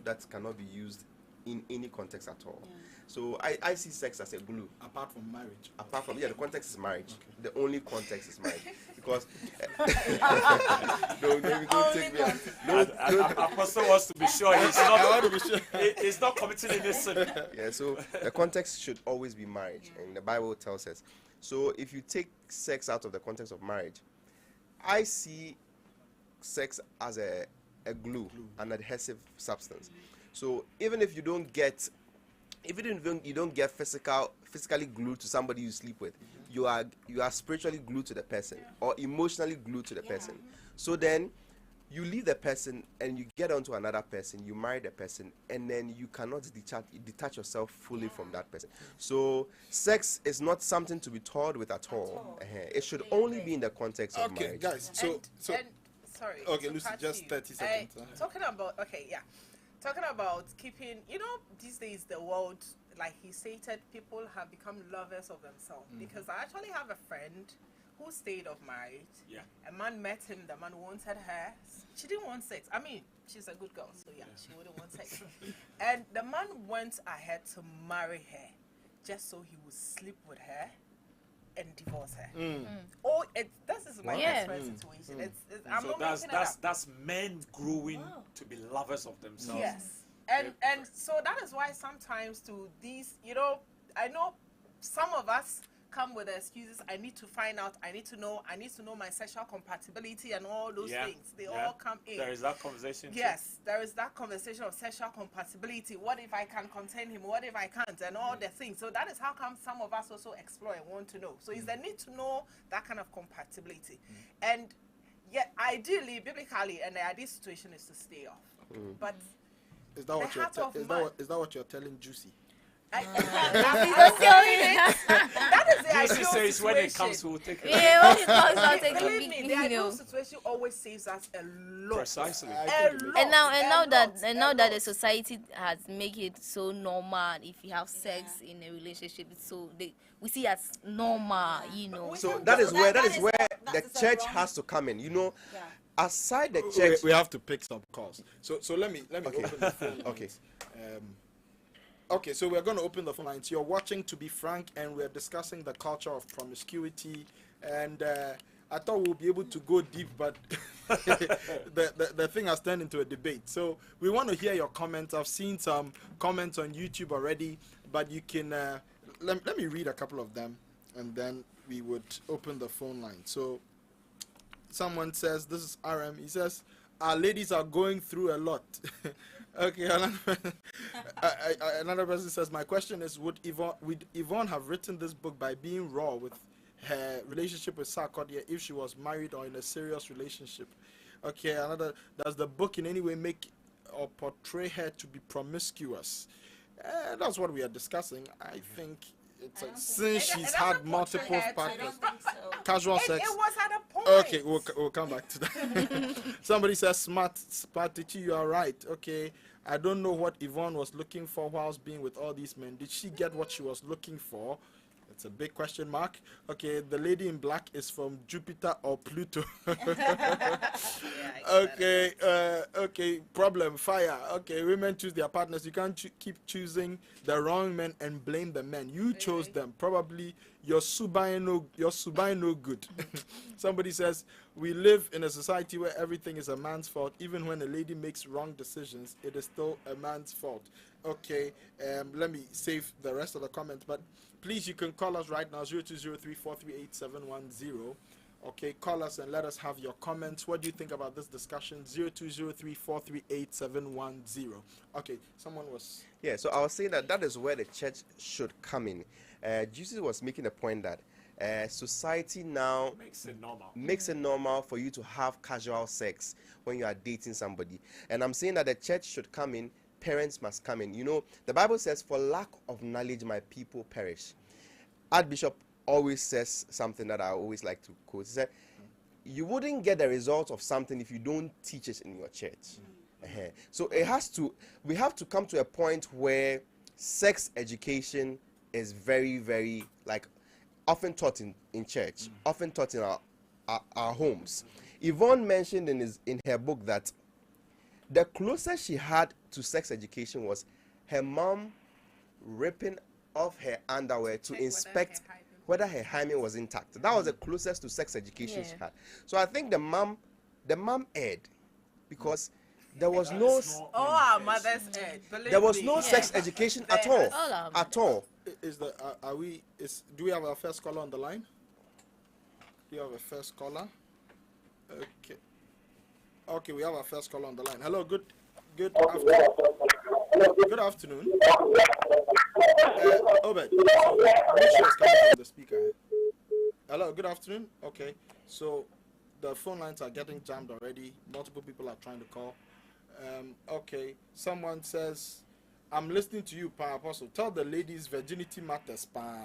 that cannot be used in any context at all. So I see sex as a glue. Apart from marriage. Apart from the context is marriage. The only context is marriage because don't take me out. Apostle wants to be sure he's not. I want to be sure he's not committing any sin. Yeah, so the context should always be marriage, and the Bible tells us. So if you take sex out of the context of marriage, I see sex as a glue, an adhesive substance. So even if you don't get physically glued to somebody you sleep with, you are spiritually glued to the person or emotionally glued to the person. So then you leave the person and you get onto another person, you marry the person, and then you cannot detach yourself fully from that person. So sex is not something to be toyed with at all. It should only be in the context of marriage. Okay, guys. So sorry. Okay, Lucy, just 30 seconds. Talking about keeping, these days the world, like he stated, people have become lovers of themselves. Because I actually have a friend who stayed of marriage. Yeah. A man met him, the man wanted her. She didn't want sex. I mean, she's a good girl, so she wouldn't want sex. And the man went ahead to marry her just so he would sleep with her and divorce her. This is my best friend situation. I'm so that's men growing to be lovers of themselves. Yes. And so that is why sometimes to these, I know some of us come with the excuses. I need to find out. I need to know my sexual compatibility and all those things. They all come in. There is that conversation. Yes, there is that conversation of sexual compatibility. What if I can contain him? What if I can't? And all the things. So that is how come some of us also explore and want to know. So it's the need to know that kind of compatibility. And yet, ideally, biblically, and the ideal situation is to stay off. But is that what you're telling Juicy? That is the ideal says situation. when it comes, we'll take it. Yeah, when it comes, I'll take Believe me, the it. ideal situation always saves us a lot. Precisely. And now that the society has made it so normal, if you have sex in a relationship, we see as normal, So that is where the church has to come in. Aside the church, we have to pick some calls. So let me open the phone lines. Okay, so we're going to open the phone lines. You're watching To Be Frank, and we're discussing the culture of promiscuity. And I thought we'll be able to go deep, but the thing has turned into a debate. So we want to hear your comments. I've seen some comments on YouTube already, but you can let me read a couple of them, and then we would open the phone line. So someone says, this is RM. He says, our ladies are going through a lot. Okay, another person says, my question is, would Yvonne have written this book by being raw with her relationship with sarkodie if she was married or in a serious relationship? Okay, another, does the book in any way make or portray her to be promiscuous? That's what we are discussing. I think it's since she's had multiple partners, casual sex. It was at a point. Okay, we'll come back to that. Somebody says, smart Tichi, you are right. Okay, I don't know what Yvonne was looking for whilst being with all these men. Did she get what she was looking for? It's a big question mark. Okay, the lady in black is from Jupiter or Pluto. Okay, problem, fire. Okay, women choose their partners. You can't keep choosing the wrong men and blame the men. You chose them. Probably your subai no good. Somebody says, we live in a society where everything is a man's fault. Even when a lady makes wrong decisions, it is still a man's fault. Okay, let me save the rest of the comments, but please, you can call us right now, 0203-438-710. Okay, call us and let us have your comments. What do you think about this discussion? 0203-438-710. Okay, someone was... Yeah, so I was saying that is where the church should come in. Jesus was making a point that society now makes it normal for you to have casual sex when you are dating somebody. And I'm saying that the church should come in. Parents must come in. The Bible says, for lack of knowledge, my people perish. Archbishop always says something that I always like to quote. He said, you wouldn't get the result of something if you don't teach it in your church. So we have to come to a point where sex education is very, very, often taught in church, often taught in our homes. Yvonne mentioned in her book that the closest she had to sex education was her mom ripping off her underwear to inspect whether her hymen was intact. That was the closest to sex education she had. So I think the mom erred, because there was no our mothers erred. there was no sex education at all. At all. Do we have our first caller on the line? Do you have a first caller? Okay. Okay, we have our first caller on the line. Hello, good afternoon. Good afternoon. Obed, so make sure it's coming from the speaker. Hello, good afternoon. Okay, so the phone lines are getting jammed already. Multiple people are trying to call. Okay, someone says, I'm listening to you, Pa Apostle. Tell the ladies virginity matters, Pa.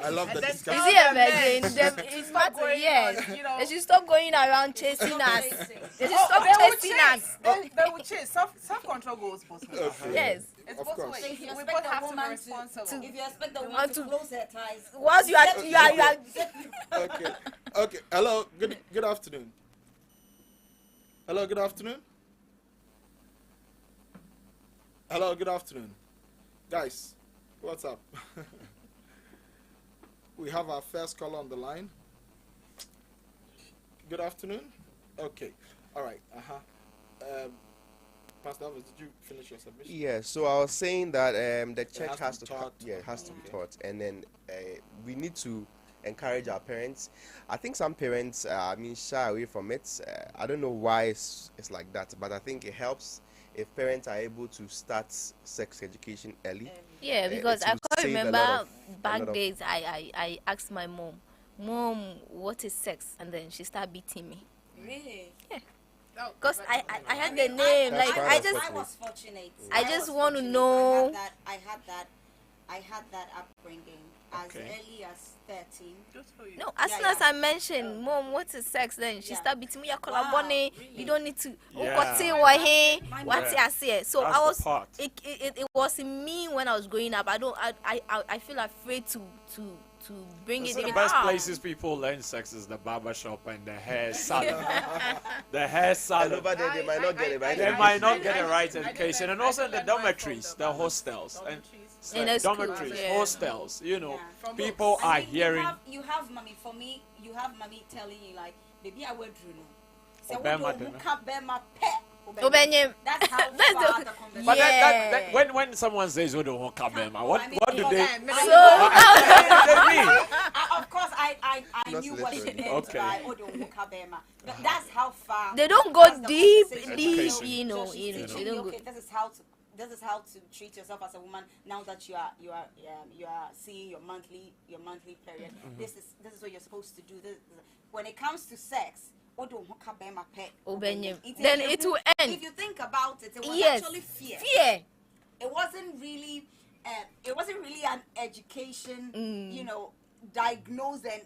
I love the discussion. Is he a virgin? It's not going. Yes. You know. They should stop going around chasing us. They should stop chasing us. They will chase. Self-control goes both ways. Okay. Yes. It's Of both course. ways. So if you We expect both a have to be woman responsible. if you expect the woman want to to- close her ties, Once you are Okay. Okay. Hello. Good afternoon. Hello. Good afternoon. Hello. Good afternoon. Guys, what's up? We have our first caller on the line. Good afternoon. Okay. All right. Pastor Elvis, did you finish your submission? Yeah, so I was saying that the church has to be has to taught. it has to be taught, and then we need to encourage our parents. I think some parents, shy away from it. I don't know why it's like that, but I think it helps if parents are able to start sex education early. Yeah, because it I will can't save a remember lot of- back days. I asked my mom, what is sex? And then she started beating me. really. Because I had the name. That's Like quite I just I was fortunate. I just was want to fortunate. know- I had that upbringing as Okay. early as 13. Good for you. no. As Yeah, soon as yeah. I mentioned, Mom, what is sex? Then she Yeah. started beating me. Wow, really? You don't need to. Yeah. What's Yeah. I say? So That's I the was. part. It was in me when I was growing up. I feel afraid to bring it So the in. best places people learn sex is the barber shop and the hair salon. The hair And salon. over there, they might not get it right. They might not get the right education, and also in the dormitories, the hostels, and In the schools, dormitories, yeah. hostels. You know, Yeah. people And are you hearing. You have mommy. For me, you have mommy telling you like, baby, I went through no. So Obama who did not. can't bear my pet? Obenye. That's how That's far the- the conversation. But Yeah. when someone says, "Oh, don't come in," what I mean, what do they? okay. What do they mean? Of course, I Not knew what she literally. meant Okay. by Odo Mukabema. But that's how far. They don't that's go the deep, conversation. deep. Education. You know. So she's You know. teaching They me, don't go. okay, this is how to treat yourself as a woman now that you are seeing your monthly period. Mm-hmm. This is what you're supposed to do. When it comes to sex, Odo Mukabema pet. Obenye. It- Then if it you- will end. If you think about it, it was Yes. actually fear. Fear. It wasn't really an education, Mm. you know, diagnose and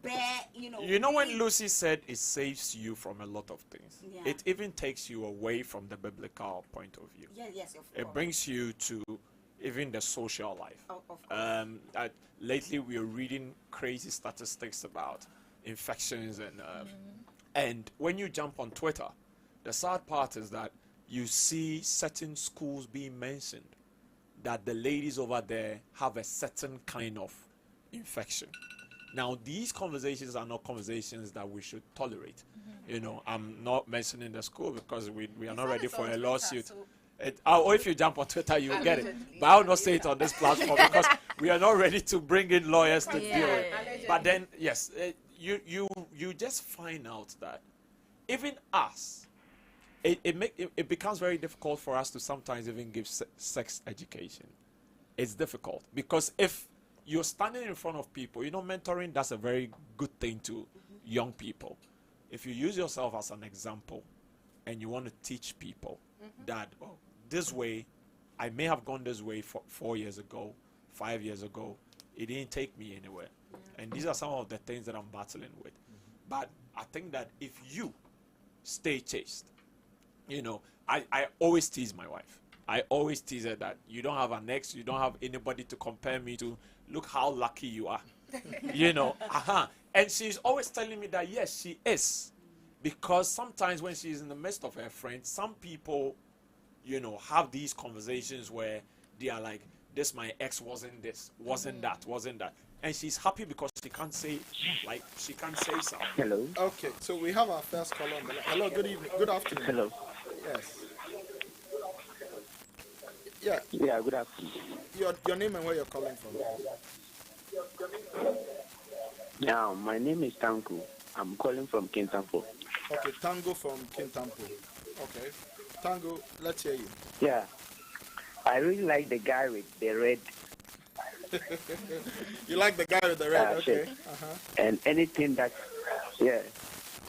bear, you know. You know when really- Lucy said it saves you from a lot of things. Yeah. It even takes you away from the biblical point of view. Yeah, yes, of It course. brings you to even the social life. Of course. Lately, we are reading crazy statistics about infections and when you jump on Twitter, the sad part is that you see certain schools being mentioned that the ladies over there have a certain kind of infection. Now, these conversations are not conversations that we should tolerate. You know, I'm not mentioning the school because we are not ready for a lawsuit. Or if you jump on Twitter, you will get it. But I will not say it on this platform because we are not ready to bring in lawyers to deal with it. But then, yes, you just find out that even us, it becomes very difficult for us to sometimes even give sex education. It's difficult because if you're standing in front of people, you know, mentoring, that's a very good thing to young people. If you use yourself as an example and you want to teach people that, oh, this way, I may have gone this way 4 years ago, 5 years ago, it didn't take me anywhere. And these are some of the things that I'm battling with. But I think that if you stay chaste, you know, I always tease my wife. I always tease her that you don't have an ex, you don't have anybody to compare me to. Look how lucky you are. You know, And she's always telling me that, yes, she is. because sometimes when she's in the midst of her friends, some people, you know, have these conversations where they are like, this my ex wasn't this, wasn't that, and she's happy because she can't say something. Hello. Okay, so we have our first caller on the line. Hello, good evening, good afternoon. Hello. Yes. Yeah. Yeah, good afternoon. Your name and where you're calling from? Yeah, my name is Tanko. I'm calling from Kintampo. Okay, Tango from Kintampo. Okay. Tango, let's hear you. Yeah. I really like the guy with the red. You like the guy with the red, okay. Shirt. And anything that, yeah.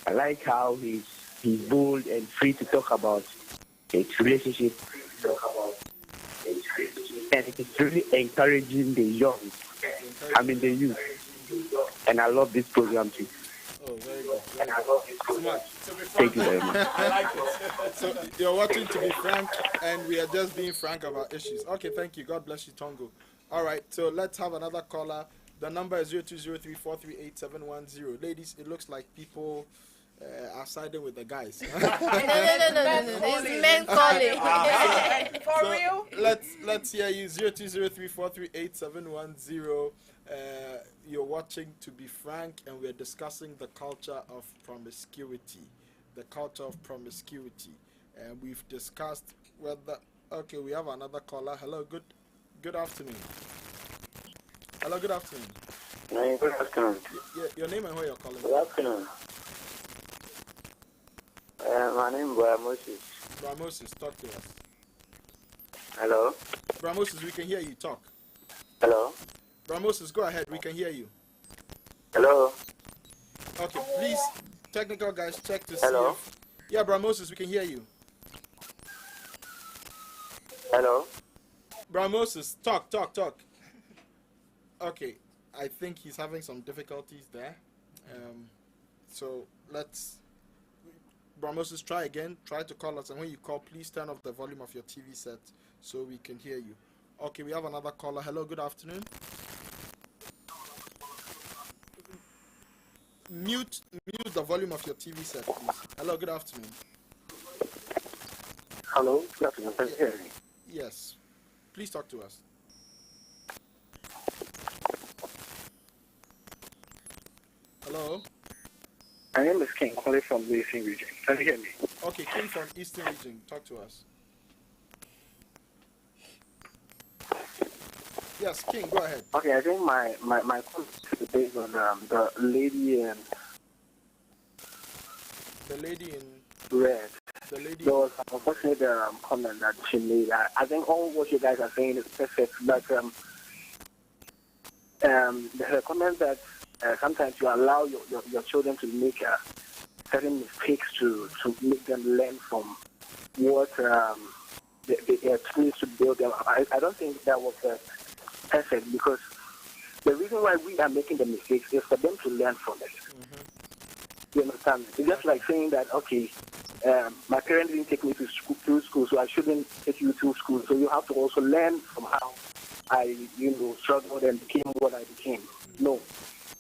I like how he's bold and free to talk about his relationship. And it is really encouraging the young, the youth. And I love this program too. Oh, very good. And I love this program. Thank you very much. I like it. So you're watching To Be Frank, and we are just being frank about issues. Okay, thank you. God bless you, Tongo. All right, so let's have another caller. The number is 0203438710. Ladies, it looks like people are siding with the guys. No. It's men calling. For real? Let's hear you. 0203438710. You're watching To Be Frank, and we're discussing the culture of promiscuity. The culture of promiscuity. And we've discussed whether... Okay, we have another caller. Hello, good afternoon. Hello, good afternoon. Good afternoon. Your name and where you're calling from? Good afternoon. My name is Moses. Moses, talk to us. Hello. Moses, we can hear you. Talk. Hello. Moses, go ahead. We can hear you. Hello. Okay, please, technical guys, check to see. Hello. Yeah, Moses, we can hear you. Hello. Moses, talk. Okay, I think he's having some difficulties there. So let's... Moses, try again. Try to call us, and when you call, please turn off the volume of your TV set so we can hear you. Okay, we have another caller. Hello, good afternoon. Mute the volume of your TV set, please. Hello, good afternoon. Hello. Good afternoon. Can you hear me? Yes. Please talk to us. Hello. My name is King, calling from the Eastern region. Can you hear me? Okay, King from Eastern region. Talk to us. Yes, King, go ahead. Okay, I think my comment is based on the lady in red. The lady. There was an unfortunate comment that she made. I think all what you guys are saying is perfect, but there's a comment that sometimes you allow your children to make certain mistakes to make them learn from what they experience to build them up. I don't think that was perfect, because the reason why we are making the mistakes is for them to learn from it. Mm-hmm. You understand? It's just like saying that, okay, my parents didn't take me to school, so I shouldn't take you to school. So you have to also learn from how I, struggled and became what I became. No.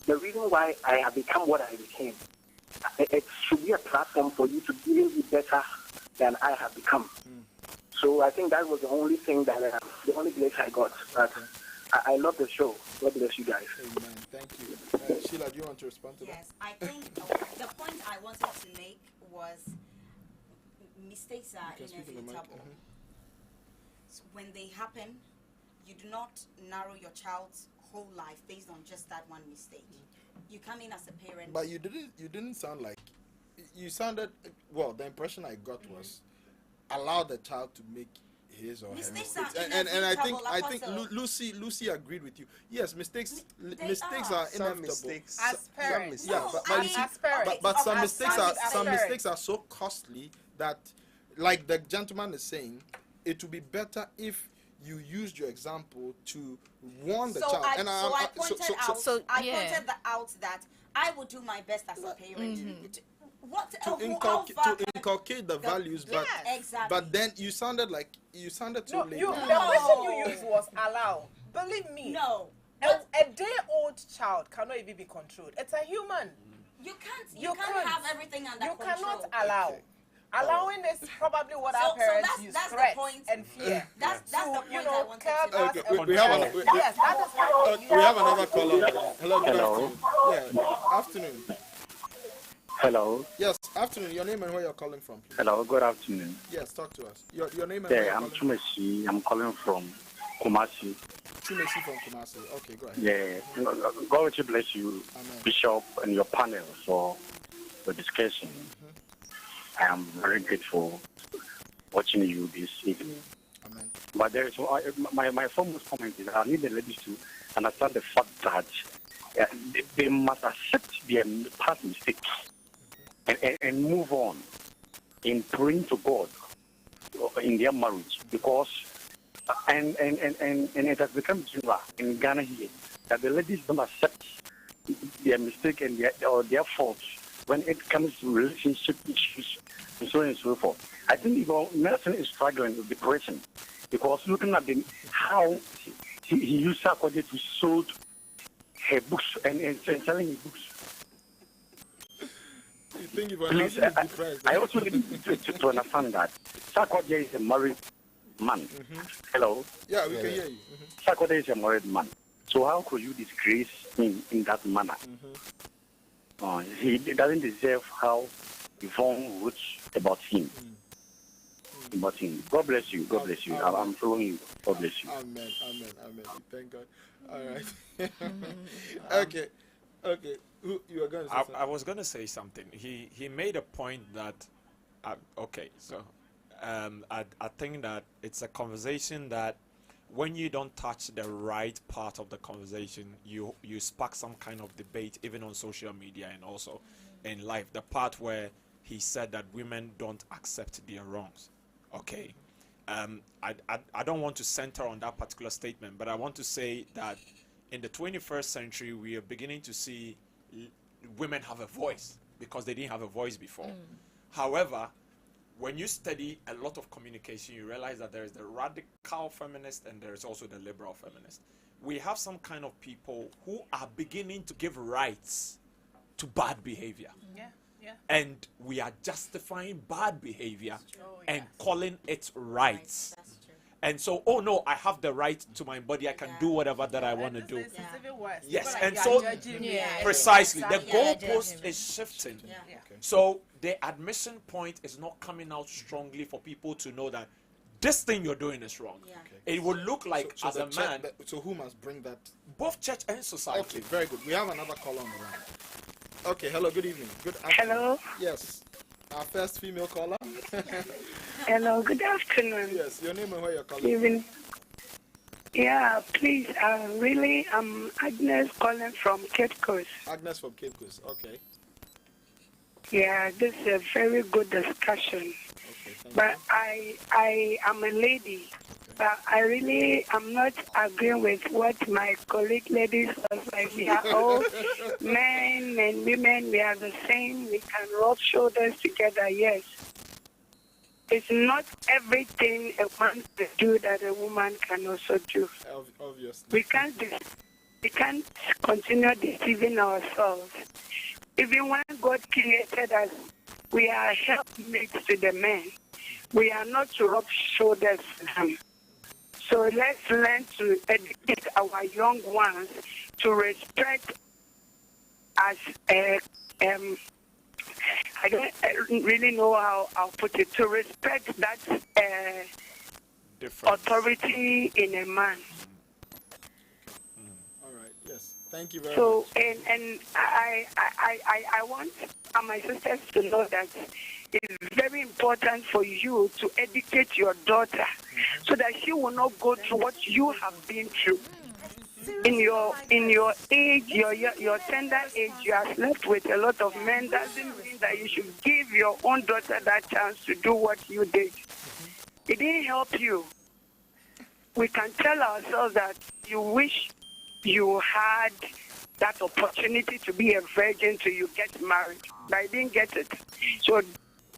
The reason why I have become what I became, it should be a platform for you to even be better than I have become. So I think that was the only thing that, the only place I got. But I love the show. God bless you guys. Amen. Thank you. Sheila, do you want to respond to that? Yes, I think the point I wanted to make was mistakes are inevitable. So when they happen, you do not narrow your child's whole life based on just that one mistake. You come in as a parent. But you didn't sound like... You sounded... Well, the impression I got was allow the child to make his or her mistakes. And I think Lucy agreed with you. Yes, mistakes are inevitable. As parents. But some mistakes are so costly that, like the gentleman is saying, it would be better if you used your example to warn the child. I pointed out that I would do my best as a parent to inculcate the values, but exactly. But then you sounded too late. The question you used was allow. Believe me. No. A day-old child child cannot even be controlled. It's a human. You can't have everything under control. You cannot allow. Allowing is probably what our parents use, that's threats the point. and fear. That's the point I wanted to Okay, make. we have we have another caller. Hello, good Hello. afternoon. Yeah, afternoon. Hello. Yes, afternoon. Your name and where you're calling from, please. Hello, good afternoon. Yes, talk to us. Your name and where you're Yeah, I'm calling Chumesi. I'm calling from Kumasi. Chumesi from Kumasi. Okay, go ahead. Yeah, God will bless you, Amen. Bishop, and your panel for the discussion. I am very grateful watching you this evening. Amen. But there is my foremost comment is I need the ladies to understand the fact that they must accept their past mistakes and move on in praying to God in their marriage, because and it has become general in Ghana here that the ladies don't accept their mistake and their faults when it comes to relationship issues and so on and so forth. I think Yvonne Nelson is struggling with depression because looking at how he used sarkodie to sold her books and selling his books. You think Yvonne Please, Nelson is depressed? I also need to understand that sarkodie is a married man. Hello? Yeah, we can hear you. Sarkodie is a married man. So how could you disgrace him in that manner? He doesn't deserve how Yvonne wrote about him. About him. God bless you. God bless you. I'm following you. God bless you. Amen. Amen. Amen. Thank God. All right. Okay. Who you are going to say something? I was going to say something. He made a point that, okay, so I think that it's a conversation that when you don't touch the right part of the conversation, you spark some kind of debate, even on social media and also in life. The part where he said that women don't accept their wrongs. Okay. I don't want to center on that particular statement, but I want to say that in the 21st century, we are beginning to see women have a voice because they didn't have a voice before. However, when you study a lot of communication, you realize that there is the radical feminist and there is also the liberal feminist. We have some kind of people who are beginning to give rights to bad behavior. And we are justifying bad behavior and calling it rights. And so, oh no, I have the right to my body. I can do whatever that I want to do. Yes, and so precisely, the goalpost is shifting. So the admission point is not coming out strongly for people to know that this thing you're doing is wrong. It will look like so as a man. So who must bring that? Both church and society. Okay, very good. We have another caller on the line. Okay, hello, good evening. Good afternoon. Hello. Yes. Our first female caller. Hello, good afternoon. Yes, your name and where you're calling Even. Yeah, please, I'm Agnes calling from Cape Coast. Agnes from Cape Coast, okay. Yeah, this is a very good discussion. Okay, but I am a lady. But I'm not agreeing with what my colleague ladies was like. We are all men and women. We are the same. We can rub shoulders together. Yes. It's not everything a man can do that a woman can also do. Obviously. We can't continue deceiving ourselves. Even when God created us, we are helpmates to the men. We are not to rub shoulders with them. So let's learn to educate our young ones to respect as I don't really know how I'll put it, to respect that authority in a man. All right, yes. Thank you very much. So, and I want my sisters to know that it's very important for you to educate your daughter so that she will not go through what you have been through. In your age, your tender age, you are left with a lot of men. Doesn't mean that you should give your own daughter that chance to do what you did. It didn't help you. We can tell ourselves that you wish you had that opportunity to be a virgin till you get married, but I didn't get it. So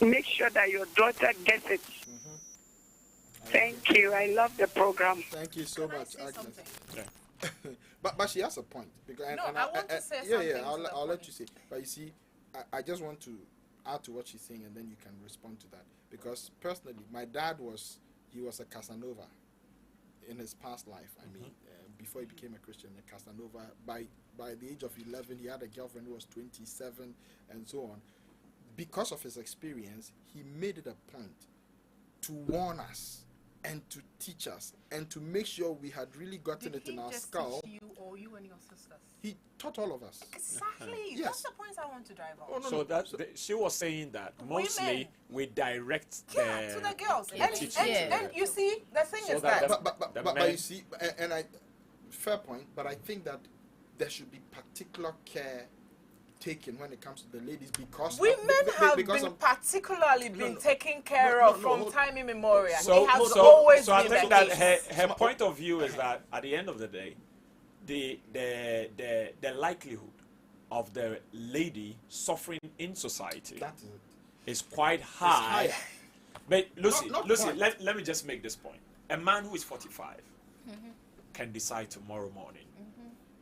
make sure that your daughter gets it. Thank you. I love the program. Thank you so much, Agnes. But she has a point. Because I want to say something. Yeah, I'll let you say. But you see, I just want to add to what she's saying, and then you can respond to that. Because personally, my dad was a Casanova in his past life. I mean, before he became a Christian, a Casanova. By the age of 11, he had a girlfriend who was 27, and so on. Because of his experience, he made it a point to warn us and to teach us and to make sure we had really gotten it in our skull. Teach you or you and your sisters? He taught all of us. Exactly. Yes. That's the point I want to drive on. So she was saying that mostly we direct to the girls. And you see, the thing is that. But you see, and fair point. But I think that there should be particular care taken when it comes to the ladies because women have been particularly taken care of from time immemorial. So I think that her point of view is that at the end of the day, the likelihood of the lady suffering in society is quite high. But Lucy, let me just make this point. A man who is 45 can decide tomorrow morning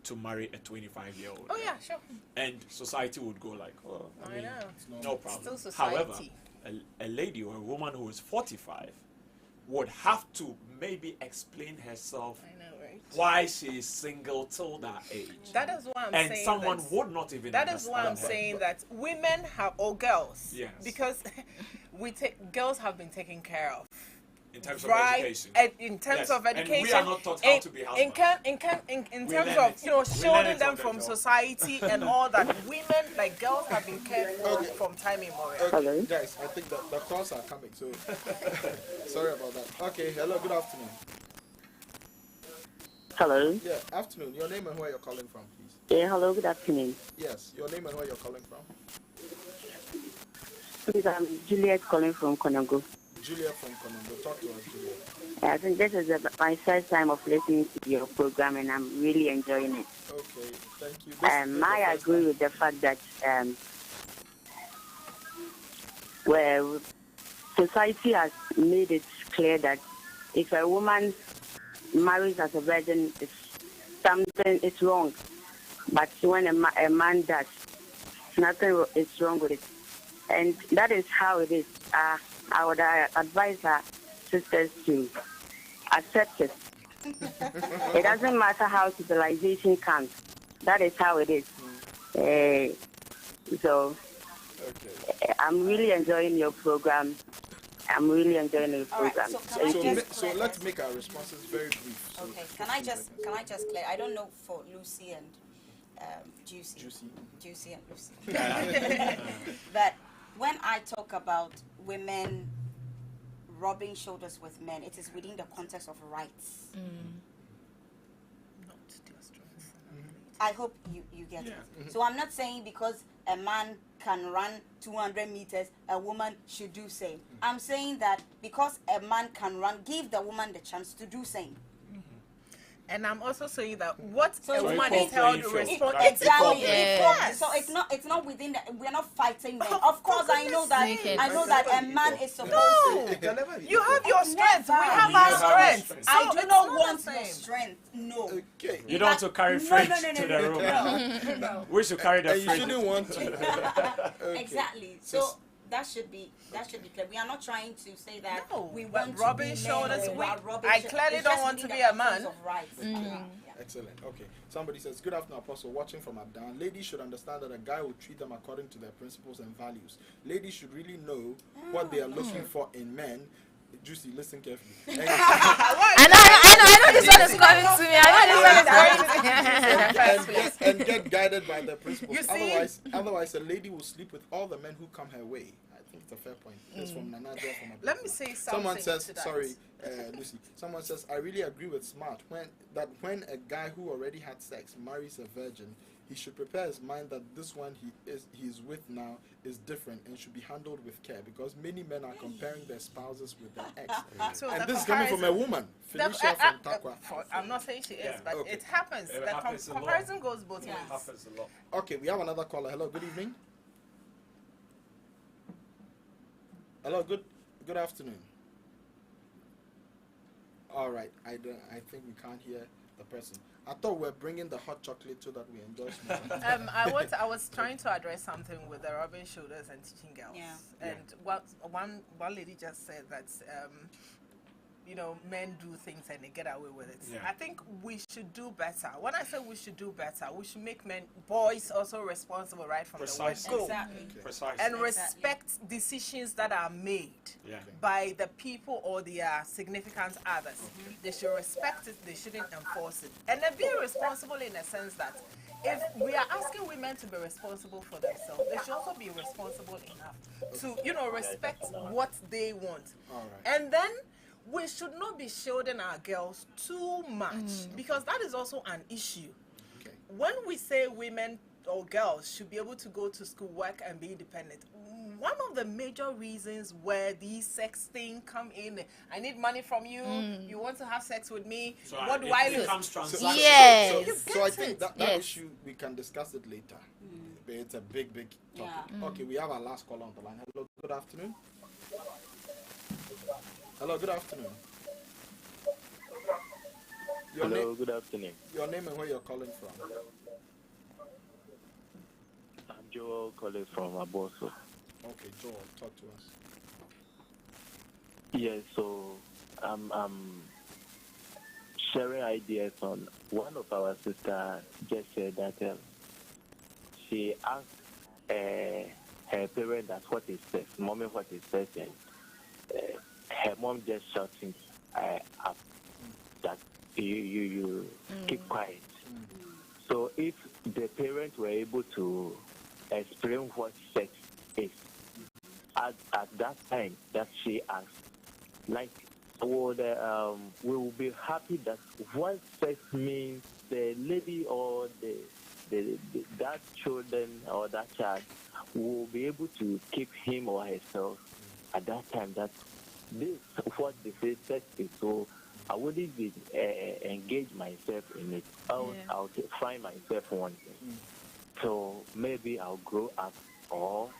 to marry a 25-year-old. Oh yeah, sure. And society would go like, oh, I mean, know. no problem. Still However, a lady or a woman who is 45 would have to maybe explain herself why she is single till that age. That is why I'm saying and someone would not even that is why I'm saying that women have, or girls, because girls have been taken care of. In terms of education. In terms of education. And we are not taught how to be husbands. In terms of shielding them from society and all that, women, like girls, have been cared for from time immemorial. Hello? Guys, I think the calls are coming, so sorry about that. Okay, hello, good afternoon. Hello? Yeah, afternoon. Your name and where you're calling from, please. Yeah, hello, good afternoon. Yes, your name and where you're calling from. Please, I'm Juliet calling from Konongo. Juliet from Konongo. Talk to us, Juliet. I think this is my first time of listening to your program, and I'm really enjoying it. Okay, thank you. I agree with the fact that where society has made it clear that if a woman marries as a virgin, something is wrong. But when a man does, nothing is wrong with it. And that is how it is. I would advise our sisters to accept it. It doesn't matter how civilization comes. That is how it is. I'm really enjoying your program. Right, so let's make our responses very brief. So okay, can I just clear? I don't know for Lucy and Juicy and Lucy. But when I talk about women rubbing shoulders with men, it is within the context of rights. Not their strength. I hope you get it. So I'm not saying because a man can run 200 meters, a woman should do same. I'm saying that because a man can run, give the woman the chance to do same. And I'm also saying that what a woman is held to respond exactly. Yes. So it's not within the, we're not fighting men. Of course, I know that a man is supposed to. You have your strength. We have our strength. I do not want your strength. No. Okay. You don't want to carry fridge to the room. No. We should carry the fridge. You shouldn't want to. Exactly. So that should be clear. We are not trying to say that we want rubbing to be shoulders. I clearly don't want to be a man. Excellent. Okay. Somebody says, good afternoon, Apostle, watching from Abdan. Ladies should understand that a guy will treat them according to their principles and values. Ladies should really know what they are looking for in men. Juicy, listen carefully. I know this one is coming to me. And get guided by their principles. Otherwise, a lady will sleep with all the men who come her way. I think it's a fair point. It's from Nanaja from Abdan. Let me say something. Someone says, Lucy. Someone says, I really agree with Smart when a guy who already had sex marries a virgin, he should prepare his mind that this one he's with now is different and should be handled with care, because many men are comparing their spouses with their ex. So and this is coming from a woman, Felicia from Takwa. I'm not saying she is, but it happens. The comparison goes both ways. It happens a lot. Okay, we have another caller. Hello, good evening. Hello, good afternoon. All right, I think we can't hear the person. I thought we were bringing the hot chocolate so that we endorse more. I was trying to address something with the rubbing shoulders and teaching girls. Yeah. And what one lady just said that men do things and they get away with it. Yeah. I think we should do better. When I say we should do better, we should make boys also responsible right from the word go. Exactly. Okay. Precisely. And respect decisions that are made Yeah. by the people or their significant others. They should respect it, they shouldn't enforce it. And then be responsible in a sense that if we are asking women to be responsible for themselves, they should also be responsible enough to, respect what they want. All right. And then we should not be shielding our girls too much because that is also an issue. Okay. When we say women or girls should be able to go to school, work, and be independent, one of the major reasons where these sex things come in, I need money from you, you want to have sex with me, So what do it I do? becomes transactional. Yes. So I think that Yes. issue, we can discuss it later. But it's a big topic. Yeah. Okay, we have our last caller on the line. Hello, good afternoon. Hello, good afternoon. Hello, good afternoon. Your name and where you're calling from? I'm Joel calling from Aboso. Okay, Joel, talk to us. Yes, so I'm sharing ideas on one of our sisters just said that she asked her parent that what is sex, mommy what is sex, and her mom just shouting up that you keep quiet. So if the parents were able to explain what sex is at that time that she asked, like we will be happy that what sex means, the lady or that children or that child will be able to keep him or herself at that time that this what they say sex is. So I wouldn't be engage myself in it. I'll find myself wanting. So maybe I'll grow up or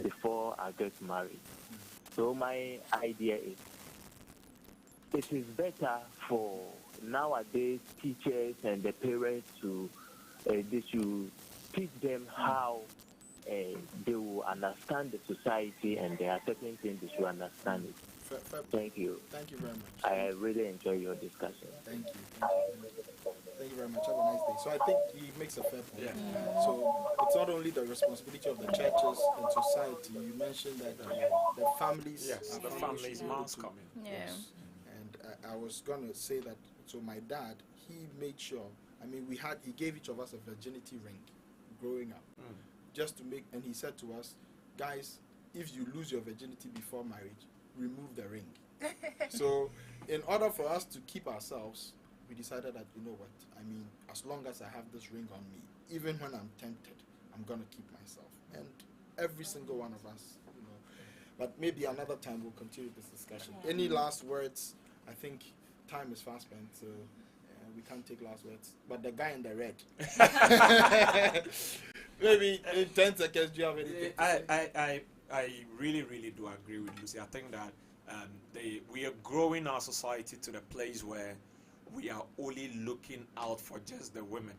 before I get married. So my idea is it is better for nowadays teachers and the parents to they should teach them how they will understand the society, and there are certain things they should understand it. Thank you. Thank you very much. I really enjoy your discussion. Thank you. Thank you very much. Have a nice day. So I think he makes a fair point. Yeah. So it's not only the responsibility of the churches and society. You mentioned that the families. Yes, the families must come in. Yeah. Yes. And I was gonna say that. So my dad, he made sure. I mean, he gave each of us a virginity ring, growing up, just to make. And he said to us, guys, if you lose your virginity before marriage, remove the ring. So in order for us to keep ourselves, we decided that, you know what, I mean, as long as I have this ring on me, even when I'm tempted, I'm going to keep myself. And every single one of us, but maybe another time we'll continue this discussion. Any last words? I think time is fast spent, so we can't take last words. But the guy in the red. Maybe in 10 seconds, do you have anything to say? I really, really do agree with Lucy. I think that we are growing our society to the place where we are only looking out for just the women,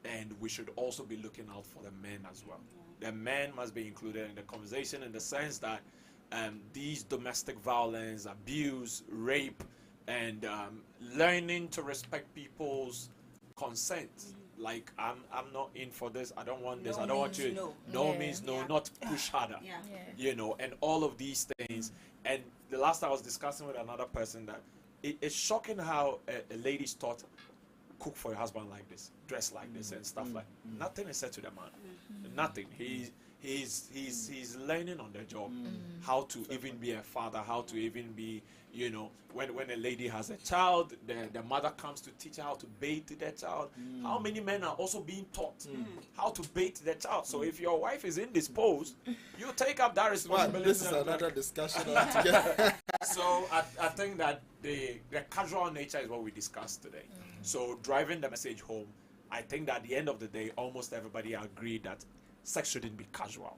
and we should also be looking out for the men as well. The men must be included in the conversation in the sense that these domestic violence, abuse, rape, and learning to respect people's consent. Like, I'm not in for this, I don't want this, I don't want you. No means no, not push harder. And all of these things. And the last time I was discussing with another person that it's shocking how a lady's taught, cook for your husband like this, dress like this, and stuff like that. Nothing is said to the man. Nothing. He's learning on the job how to even be a father, how to even be, when a lady has a child, the mother comes to teach her how to bathe the child. How many men are also being taught how to bathe the child? So if your wife is indisposed, you take up that responsibility. This is another discussion altogether. So I think that the casual nature is what we discussed today. So driving the message home, I think that at the end of the day, almost everybody agreed that sex shouldn't be casual.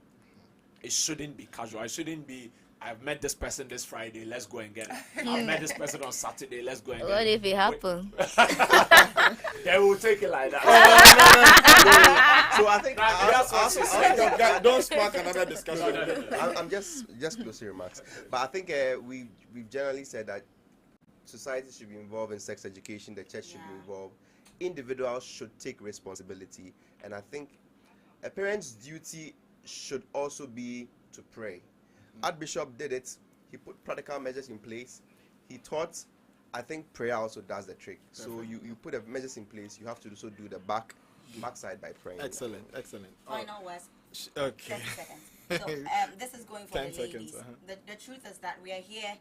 It shouldn't be casual. It shouldn't be I've met this person this Friday, let's go and get it. I've met this person on Saturday, let's go and get it. What if it happens? They will take it like that. So I think don't spark another discussion. I'm just closing remarks. But I think we've generally said that society should be involved in sex education, the church should be involved, individuals should take responsibility, and I think a parent's duty should also be to pray. Archbishop did it. He put practical measures in place. He taught. I think prayer also does the trick. So you put the measures in place. You have to also do the backside by praying. Excellent. Final words. Okay. 30 seconds. So this is going for 10 the ladies. seconds, The truth is that we are here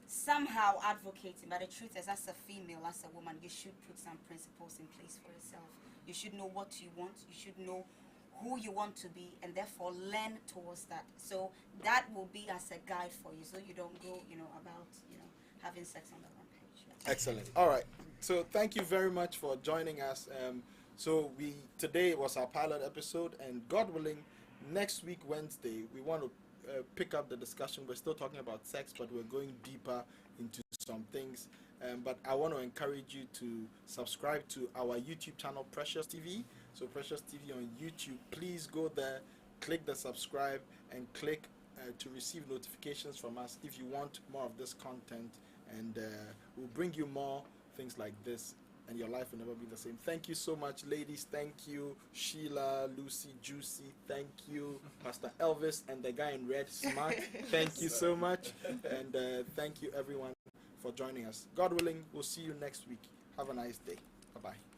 somehow advocating, but the truth is, as a female, as a woman, you should put some principles in place for yourself. You should know what you want. You should know who you want to be, and therefore learn towards that. So that will be as a guide for you, so you don't go, about, having sex on the wrong page. Yeah. Excellent. All right. So thank you very much for joining us. So today was our pilot episode, and God willing, next week Wednesday we want to pick up the discussion. We're still talking about sex, but we're going deeper into some things. But I want to encourage you to subscribe to our YouTube channel, Precious TV. So Precious TV on YouTube. Please go there, click the subscribe, and click to receive notifications from us if you want more of this content. And we'll bring you more things like this, and your life will never be the same. Thank you so much, ladies. Thank you, Sheila, Lucy, Juicy. Thank you, Pastor Elvis, and the guy in red, Smart. Thank you so much. And thank you, everyone, for joining us. God willing, we'll see you next week. Have a nice day. Bye-bye.